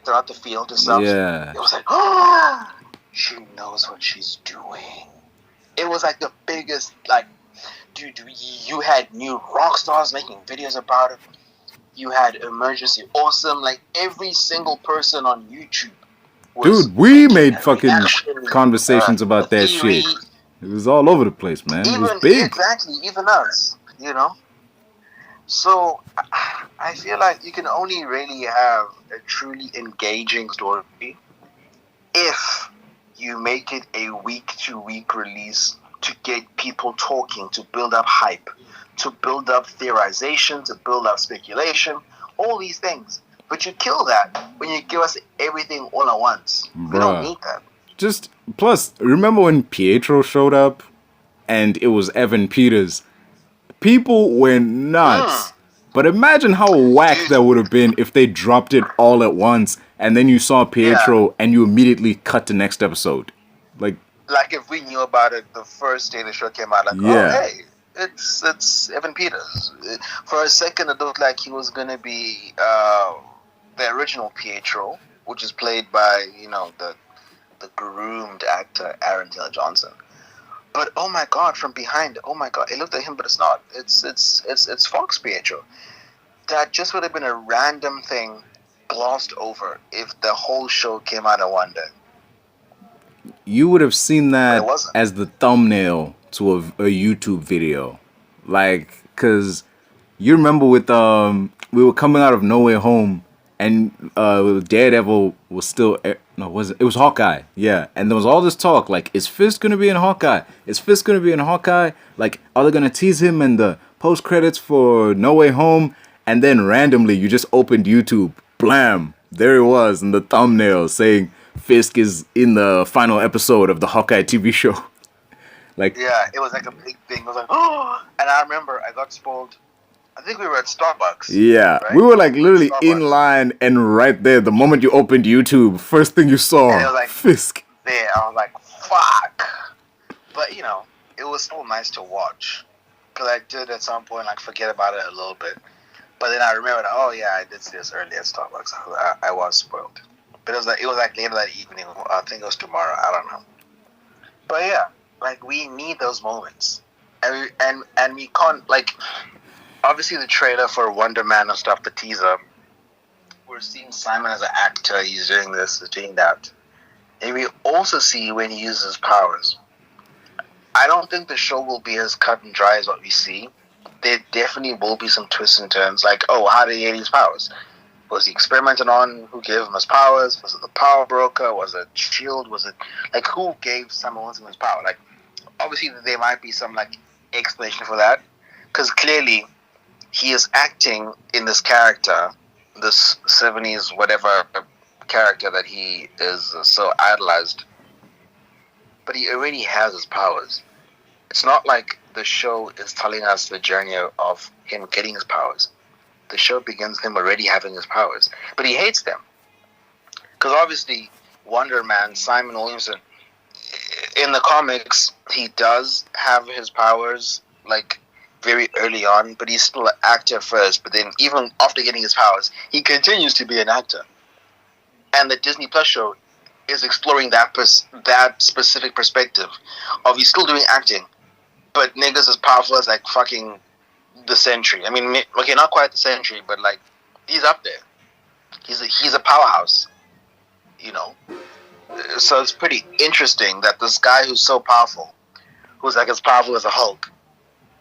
throughout the field and stuff. Yeah. It was like, oh, she knows what she's doing. It was the biggest, dude, you had new rock stars making videos about it. You had Emergency Awesome. Every single person on YouTube was, dude, we made fucking conversations about that shit. It was all over the place, man. It was big. Exactly, even us, So, I feel like you can only really have a truly engaging story if you make it a week-to-week release to get people talking, to build up hype, to build up theorization, to build up speculation, all these things. But you kill that when you give us everything all at once. We don't Bruh. need that. Just plus, remember when Pietro showed up and it was Evan Peters? People went nuts. But imagine how whack Dude. that would have been if they dropped it all at once and then you saw Pietro and you immediately cut to next episode. Like if we knew about it the first day the show came out, like, Yeah. oh, hey, it's Evan Peters. For a second, it looked like he was going to be the original Pietro, which is played by, the groomed actor Aaron Taylor Johnson. But oh my God, from behind, oh my God, it looked like him, but it's not. It's Fox Pietro. That just would have been a random thing glossed over if the whole show came out in one day. you would have seen But that it wasn't. as the thumbnail to a YouTube video. Like, cause you remember with we were coming out of No Way Home and Daredevil was still no, wasn't it was Hawkeye, yeah, and there was all this talk like, is Fisk gonna be in Hawkeye? Is Fisk gonna be in Hawkeye? Like, are they gonna tease him in the post credits for No Way Home? And then randomly you just opened YouTube, blam, there it was in the thumbnail saying Fisk is in the final episode of the Hawkeye TV show. Like, Yeah, it was like a big thing. I was like, oh, and I remember I got spoiled. I think we were at Starbucks. yeah, right? we were like literally in Starbucks. line, and right there, the moment you opened YouTube, first thing you saw, And it was like- Fisk. There, I was like, fuck. But it was so nice to watch because I did at some point like forget about it a little bit. But then I remembered, oh yeah, I did see this earlier at Starbucks. I was spoiled. But it was like later that evening. I think it was tomorrow. I don't know. But yeah, like we need those moments, and we can't like. Obviously, the trailer for Wonder Man and stuff, the teaser. We're seeing Simon as an actor. He's doing this, he's doing that, and we also see when he uses his powers. I don't think the show will be as cut and dry as what we see. There definitely will be some twists and turns, like, oh, how did he get his powers? Was he experimented on? Who gave him his powers? Was it the power broker? Was it S.H.I.E.L.D.? Was it, like, who gave Simon Wilson his power? Like, obviously there might be some, like, explanation for that. Because clearly, he is acting in this character, this 70s whatever character that he is so idolized. But he already has his powers. It's not like the show is telling us the journey of him getting his powers. The show begins with him already having his powers. But he hates them. Because obviously, Wonder Man, Simon Williamson, in the comics, he does have his powers, like, very early on, but he's still an actor first. But then even after getting his powers, he continues to be an actor. And the Disney Plus show is exploring that specific perspective of he's still doing acting, but niggas as powerful as like fucking the Sentry. I mean, okay, not quite the Sentry, but like he's up there. He's a powerhouse, So it's pretty interesting that this guy who's so powerful, who's like as powerful as a Hulk,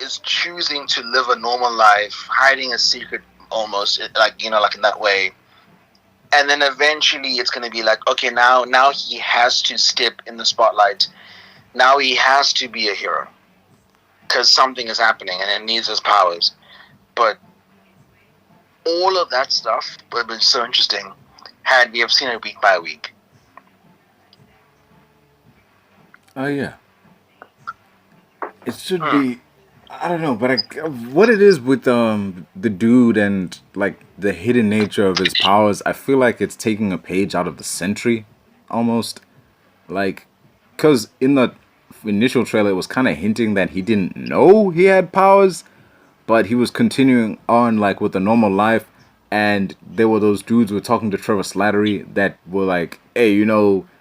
is choosing to live a normal life, hiding a secret almost, like in that way. And then eventually it's going to be like, okay, now he has to step in the spotlight. Now he has to be a hero. Because something is happening and it needs his powers. But all of that stuff would have been so interesting had we have seen it week by week. Oh yeah, it should be. I don't know, but what it is with the dude and like the hidden nature of his powers, I feel like it's taking a page out of the Sentry, almost. Like, cause in the initial trailer, it was kind of hinting that he didn't know he had powers, but he was continuing on like with a normal life, and there were those dudes who were talking to Trevor Slattery that were like, "Hey,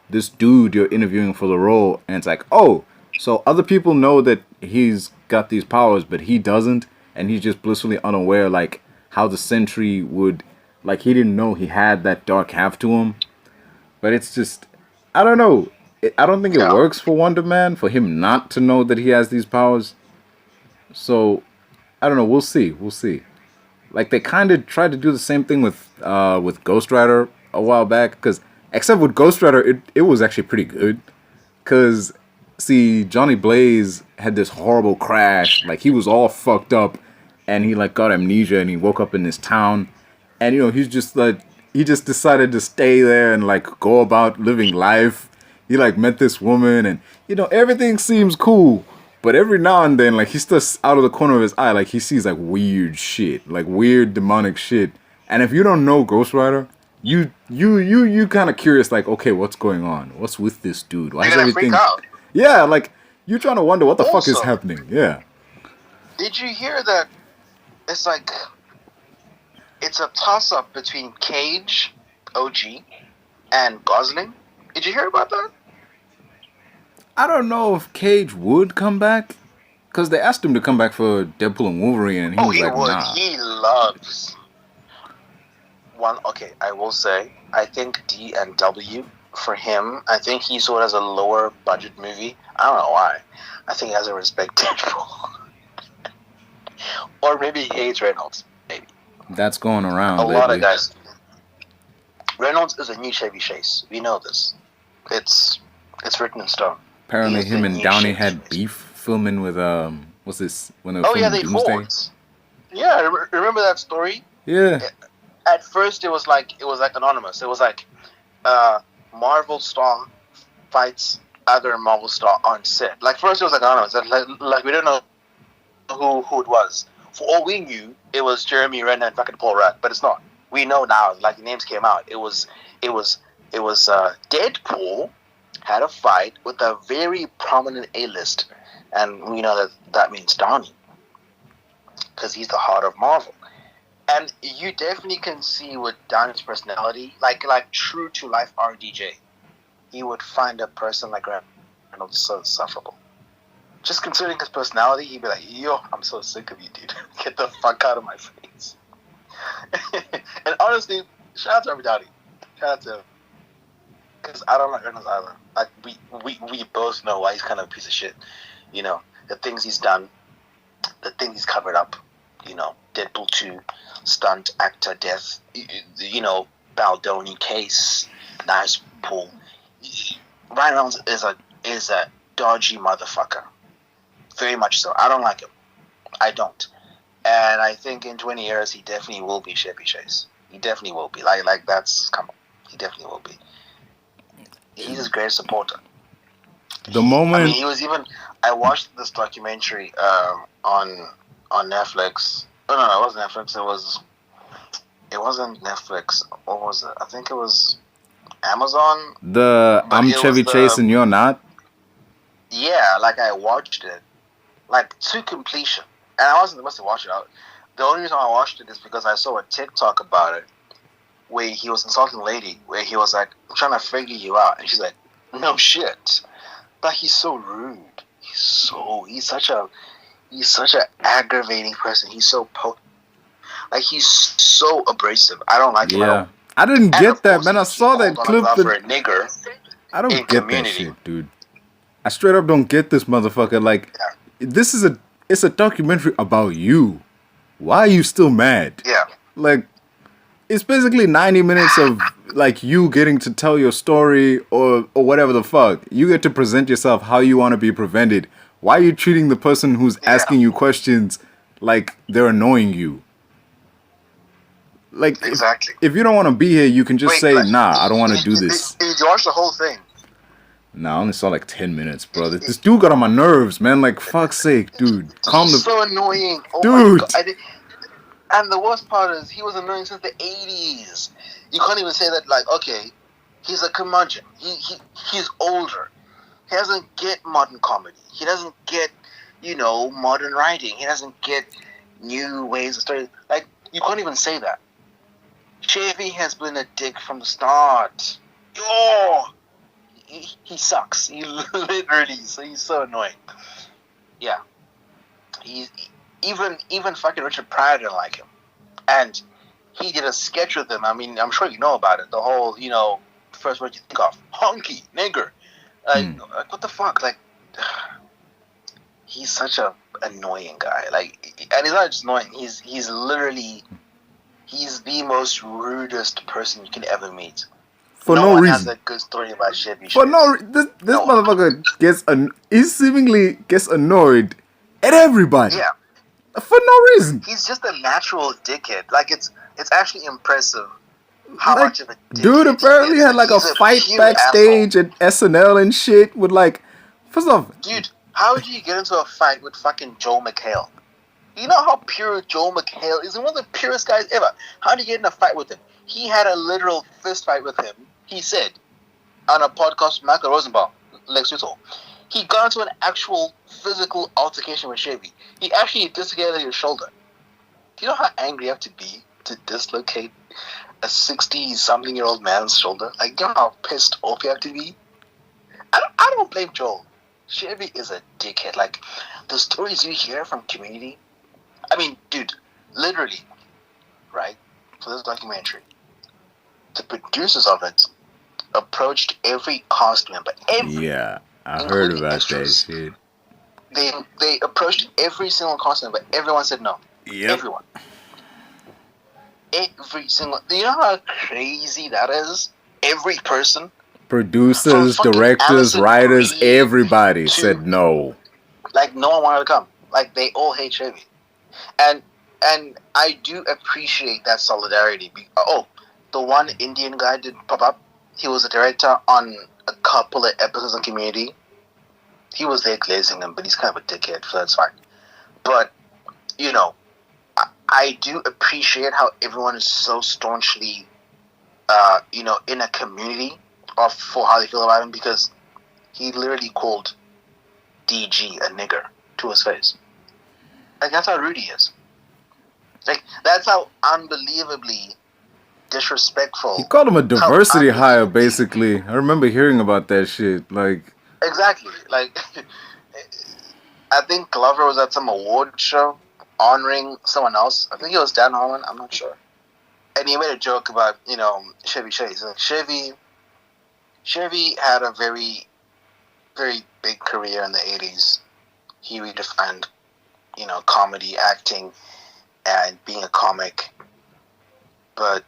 this dude you're interviewing for the role," and it's like, oh. So other people know that he's got these powers, but he doesn't, and he's just blissfully unaware, like, how the Sentry would, like, he didn't know he had that dark half to him. But it's just, I don't know. I don't think it works for Wonder Man, for him not to know that he has these powers. So, I don't know, we'll see. Like, they kind of tried to do the same thing with Ghost Rider a while back, because Except with Ghost Rider, it was actually pretty good. Cause see, Johnny Blaze had this horrible crash. Like he was all fucked up, and he like got amnesia, and he woke up in this town, and he's just like he just decided to stay there and like go about living life. He like met this woman, and everything seems cool. But every now and then, like he starts out of the corner of his eye, like he sees like weird shit, like weird demonic shit. And if you don't know Ghost Rider, you kind of curious, like, okay, what's going on? What's with this dude? Why You're is gonna everything? freak out. Yeah, like you're trying to wonder what the fuck is Also, happening. Yeah. Did you hear that? It's like it's a toss up between Cage, OG, and Gosling. Did you hear about that? I don't know if Cage would come back, because they asked him to come back for Deadpool and Wolverine, and he was he like, would. nah. He loves one. Okay, I will say, I think D and W for him. I think he saw it as a lower budget movie. I don't know why. I think he doesn't respect Deadpool, or maybe he hates Reynolds. Maybe That's going around a lately. lot of guys. Reynolds is a new Chevy Chase. We know this. It's written in stone. Apparently, He is him the and new Downey Chevy had Chase. beef filming with what's this? When they were Oh yeah, filming they Doomsday. fought. Yeah, remember that story? Yeah. At first, it was like anonymous. It was like Marvel star fights other Marvel star on set. Like first, it was like anonymous. Like we don't know who it was. For all we knew, it was Jeremy Renner and fucking Paul Rudd, but it's not. We know now. Like the names came out. It was Deadpool had a fight with a very prominent A-list, and we know that means Downey, because he's the heart of Marvel. And you definitely can see with Downey's personality, like true to life RDJ, he would find a person like Reynolds so insufferable. Just considering his personality, he'd be like, yo, I'm so sick of you, dude. Get the fuck out of my face. And honestly, shout out to everybody. Shout out to him. Because I don't like Reynolds either. Like, we both know why he's kind of a piece of shit. The things he's done, the things he's covered up. Deadpool 2, stunt actor death, Baldoni case, nice pull. Ryan Reynolds is a dodgy motherfucker. Very much so. I don't like him. I don't. And I think in 20 years he definitely will be Chevy Chase. He definitely will be. Like that's come on. He definitely will be. He's his greatest supporter. The moment he was even. I watched this documentary on Netflix. Oh no, it wasn't Netflix. It wasn't Netflix. What was it? I think it was Amazon. I'm Chevy Chase and you're not. Yeah, like I watched it, like to completion, and I wasn't supposed to watch it out. The only reason I watched it is because I saw a TikTok about it, where he was insulting a lady, where he was like, "I'm trying to figure you out," and she's like, "No shit," but he's so rude. He's such an aggravating person. He's so he's so abrasive. I don't like him at all. I didn't get that, man. I saw that clip. For a nigger. I don't get that shit, dude. I straight up don't get this motherfucker. Like, this is it's a documentary about you. Why are you still mad? Yeah. Like, it's basically 90 minutes of like you getting to tell your story or whatever the fuck. You get to present yourself how you want to be presented. Why are you treating the person who's asking you questions like they're annoying you? Like, exactly. If you don't want to be here, you can just say, nah, I don't want to do this. Did you watch the whole thing? Nah, I only saw like 10 minutes, bro. This dude got on my nerves, man. Like, fuck's sake, dude. He's so annoying. Oh dude. My God. And the worst part is, he was annoying since the 80s. You can't even say that, like, okay, he's a curmudgeon. He's older. He doesn't get modern comedy. He doesn't get, modern writing. He doesn't get new ways of story. Like, you can't even say that. Chevy has been a dick from the start. Oh! He sucks. He literally, he's so annoying. Yeah. Even fucking Richard Pryor didn't like him. And he did a sketch with him. I mean, I'm sure you know about it. The whole, first word you think of. Honky, nigger. Like, what the fuck? Like, he's such a annoying guy. Like, and he's not just annoying. He's literally, he's the most rudest person you can ever meet. for No no one has reason. a good story about Chevy For no, Chase. this No one. motherfucker he seemingly gets annoyed at everybody Yeah, for no reason. he's just a natural dickhead. Like it's actually impressive how Like, much of a dude dickhead he apparently is. had Like like a he's a fight pure asshole. backstage at SNL and shit with like, first off, Dude, how do you get into a fight with fucking Joel McHale? You know how pure Joel McHale is? He's one of the purest guys ever. How do you get in a fight with him? He had a literal fist fight with him. He said on a podcast with Michael Rosenbaum, Lex Luthor, he got into an actual physical altercation with Chevy. He actually dislocated his shoulder. Do you know how angry you have to be to dislocate a 60-something-year-old man's shoulder? Like, you know how pissed off you have to be? I don't blame Joel. Chevy is a dickhead. Like, the stories you hear from Community, I mean, dude, literally, right, for this documentary, the producers of it approached every cast member, yeah, I heard including about extras. that shit. They approached every single cast member. Everyone said no. Yep. Everyone. Every single. Do you know how crazy that is? Every person. Producers, From fucking directors, Alison writers, Brie everybody to- said no. Like, no one wanted to come. Like, they all hate Chevy. And I do appreciate that solidarity. The one Indian guy did pop up. He was a director on a couple of episodes of Community. He was there glazing them, but he's kind of a dickhead, so that's fine. But, you know, I do appreciate how everyone is so staunchly, in a community for how they feel about him, because he literally called DG a nigger to his face. Like, that's how rude he is. Like, that's how unbelievably disrespectful. He called him a diversity how hire, unbelievably- basically. I remember hearing about that shit. Like, Exactly. Like, I think Glover was at some award show honoring someone else. I think it was Dan Harmon. I'm not sure. And he made a joke about, Chevy Chase. Like, Chevy had a very, very big career in the 80s. He redefined, comedy, acting, and being a comic. But,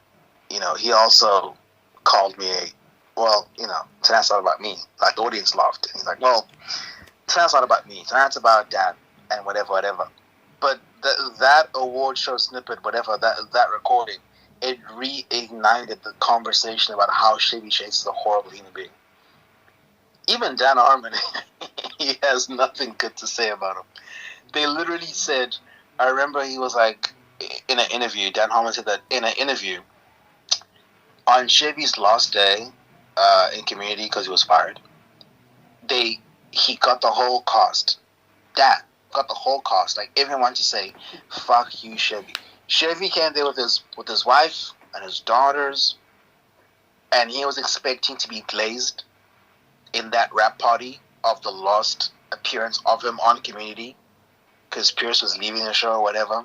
he also called me tonight's not about me. Like, the audience laughed. And he's like, well, tonight's not about me. Tonight's about Dan and whatever. But that award show snippet, whatever, that recording, it reignited the conversation about how Chevy Chase is a horrible human being. Even Dan Harmon, he has nothing good to say about him. They literally said, I remember he was like, in an interview, Dan Harmon said that in an interview, on Chevy's last day in Community, because he was fired, he got the whole cast. Dan got the whole cast. Like, everyone to say, fuck you, Chevy. Chevy came there with his wife and his daughters, and he was expecting to be glazed in that rap party of the last appearance of him on Community, because Pierce was leaving the show or whatever,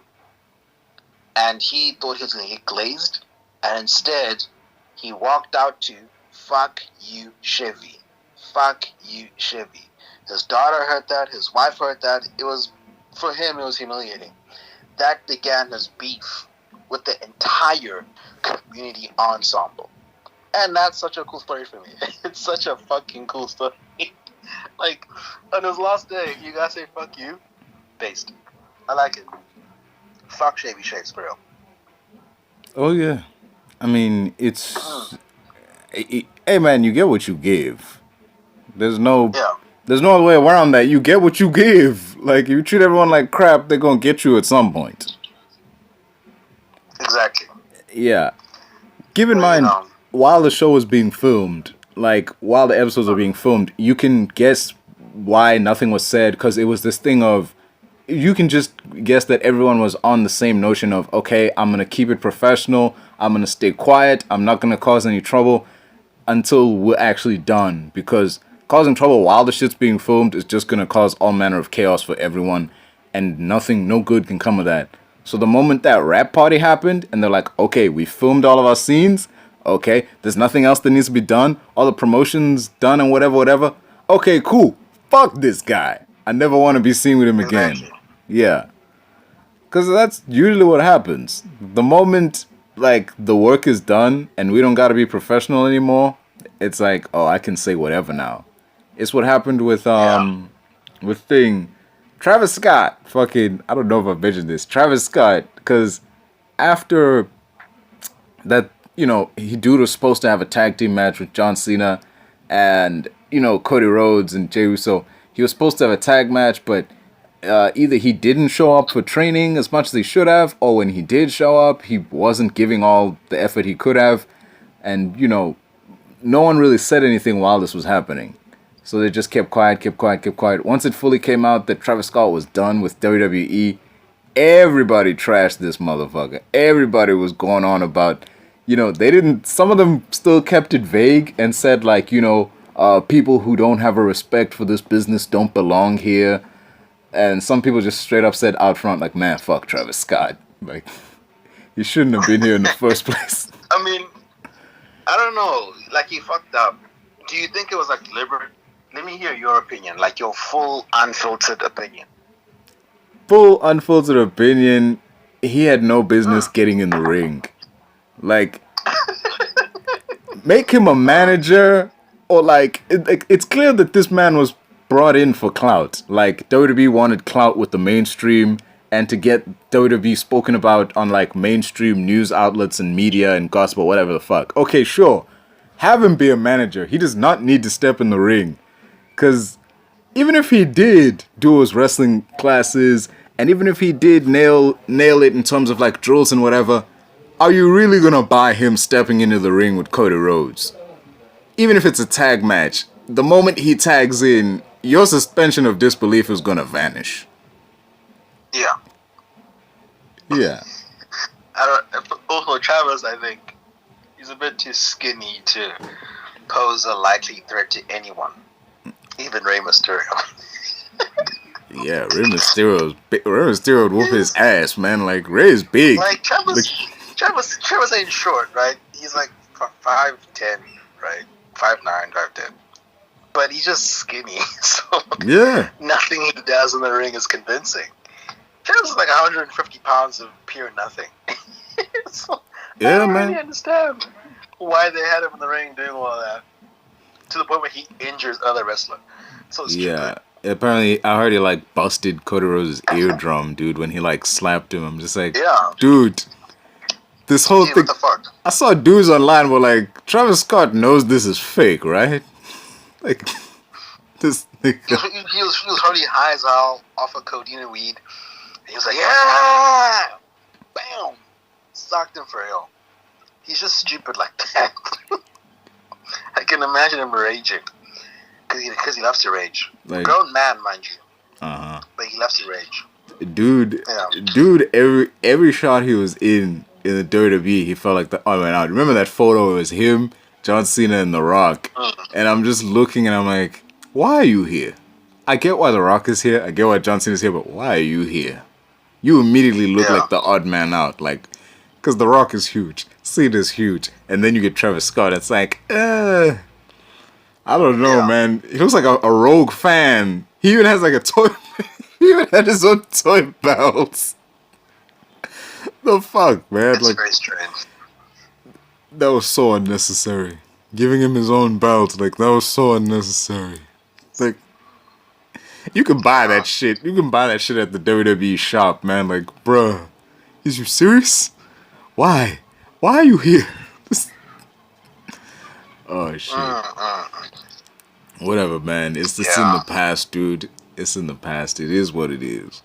and he thought he was going to get glazed, and instead he walked out to fuck you, Chevy. Fuck you, Chevy. His daughter heard that, his wife heard that. For him, it was humiliating. That began his beef with the entire Community ensemble. And that's such a cool story for me. It's such a fucking cool story. Like, on his last day, you guys say fuck you? Based. I like it. Fuck Chevy Chase, for real. oh yeah. I mean, hey man, you get what you give. There's no other way around that. You get what you give. Like, if you treat everyone like crap, they're gonna get you at some point. Exactly. Yeah. Keep in mind, while the show was being filmed, like, while the episodes were being filmed, you can guess why nothing was said, because it was this thing of, you can just guess that everyone was on the same notion of, okay, I'm going to keep it professional, I'm going to stay quiet, I'm not going to cause any trouble until we're actually done, because causing trouble while the shit's being filmed is just going to cause all manner of chaos for everyone, and no good can come of that. So the moment that rap party happened, and they're like, okay, we filmed all of our scenes, okay, there's nothing else that needs to be done, all the promotion's done and whatever, okay, cool, fuck this guy, I never want to be seen with him again. Exactly. Yeah. Because that's usually what happens. The moment like the work is done and we don't got to be professional anymore, it's like, oh, I can say whatever now. It's what happened Yeah. with thing Travis Scott. Fucking, I don't know if I mentioned this. Travis Scott, because after that, he dude was supposed to have a tag team match with John Cena and, Cody Rhodes and Jey Uso. He was supposed to have a tag match, but either he didn't show up for training as much as he should have, or when he did show up, he wasn't giving all the effort he could have. And, no one really said anything while this was happening. So they just kept quiet, kept quiet, kept quiet. Once it fully came out that Travis Scott was done with WWE, everybody trashed this motherfucker. Everybody was going on about, they didn't, some of them still kept it vague and said like, people who don't have a respect for this business don't belong here. And some people just straight up said out front like, man, fuck Travis Scott. Like, he shouldn't have been here in the first place. I mean, I don't know. Like, he fucked up. Do you think it was like deliberate? Let me hear your opinion, like your full, unfiltered opinion. Full, unfiltered opinion, he had no business getting in the ring. Like, make him a manager, or like, it's clear that this man was brought in for clout. Like, WWE wanted clout with the mainstream, and to get WWE spoken about on like mainstream news outlets and media and gospel, whatever the fuck. Okay, sure. Have him be a manager. He does not need to step in the ring. Because even if he did do his wrestling classes, and even if he did nail it in terms of like drills and whatever, are you really gonna buy him stepping into the ring with Cody Rhodes? Even if it's a tag match, the moment he tags in, your suspension of disbelief is gonna vanish. Yeah. Yeah. Also, Travis, I think, he's a bit too skinny to pose a likely threat to anyone. Even Rey Mysterio. Yeah, Rey Mysterio would whoop his ass, man. Like, Rey is big. Like, Travis ain't short, right? He's like 5'10", right? 5'9", 5'10". But he's just skinny, so yeah, nothing he does in the ring is convincing. Travis is like 150 pounds of pure nothing. So, yeah, I don't man. really understand why they had him in the ring doing all that. To the point where he injures other wrestlers. So stupid. Yeah. Apparently, I heard he like busted Cody Rhodes' eardrum, dude, when he like slapped him. I'm just like, Yeah. dude, this whole Dude, thing. what the fuck? I saw dudes online were like, Travis Scott knows this is fake, right? Like, this nigga. He was already high as hell off of codeine and weed. And he was like, yeah! Bam! Socked him for real. He's just stupid like that. I can imagine him raging. Because he loves to rage. Like, grown man, mind you. Uh-huh. But he loves to rage. Dude, every shot he was in the WWE, he felt like the odd man out. Remember that photo? It was him, John Cena, and The Rock. And I'm just looking and I'm like, why are you here? I get why The Rock is here. I get why John Cena's here, but why are you here? You immediately look like the odd man out. Like, because The Rock is huge. Cena's huge. And then you get Travis Scott. It's like, I don't know, man. He looks like a rogue fan. He even has like a toy. He even had his own toy belts. The fuck, man? It's like, very strange. That was so unnecessary. Giving him his own belt, like, that was so unnecessary. Like, you can buy that shit. You can buy that shit at the WWE shop, man. Like, bruh, is you serious? Why? Why are you here? Oh, shit. Whatever, man. It's in the past, dude. It's in the past. It is what it is.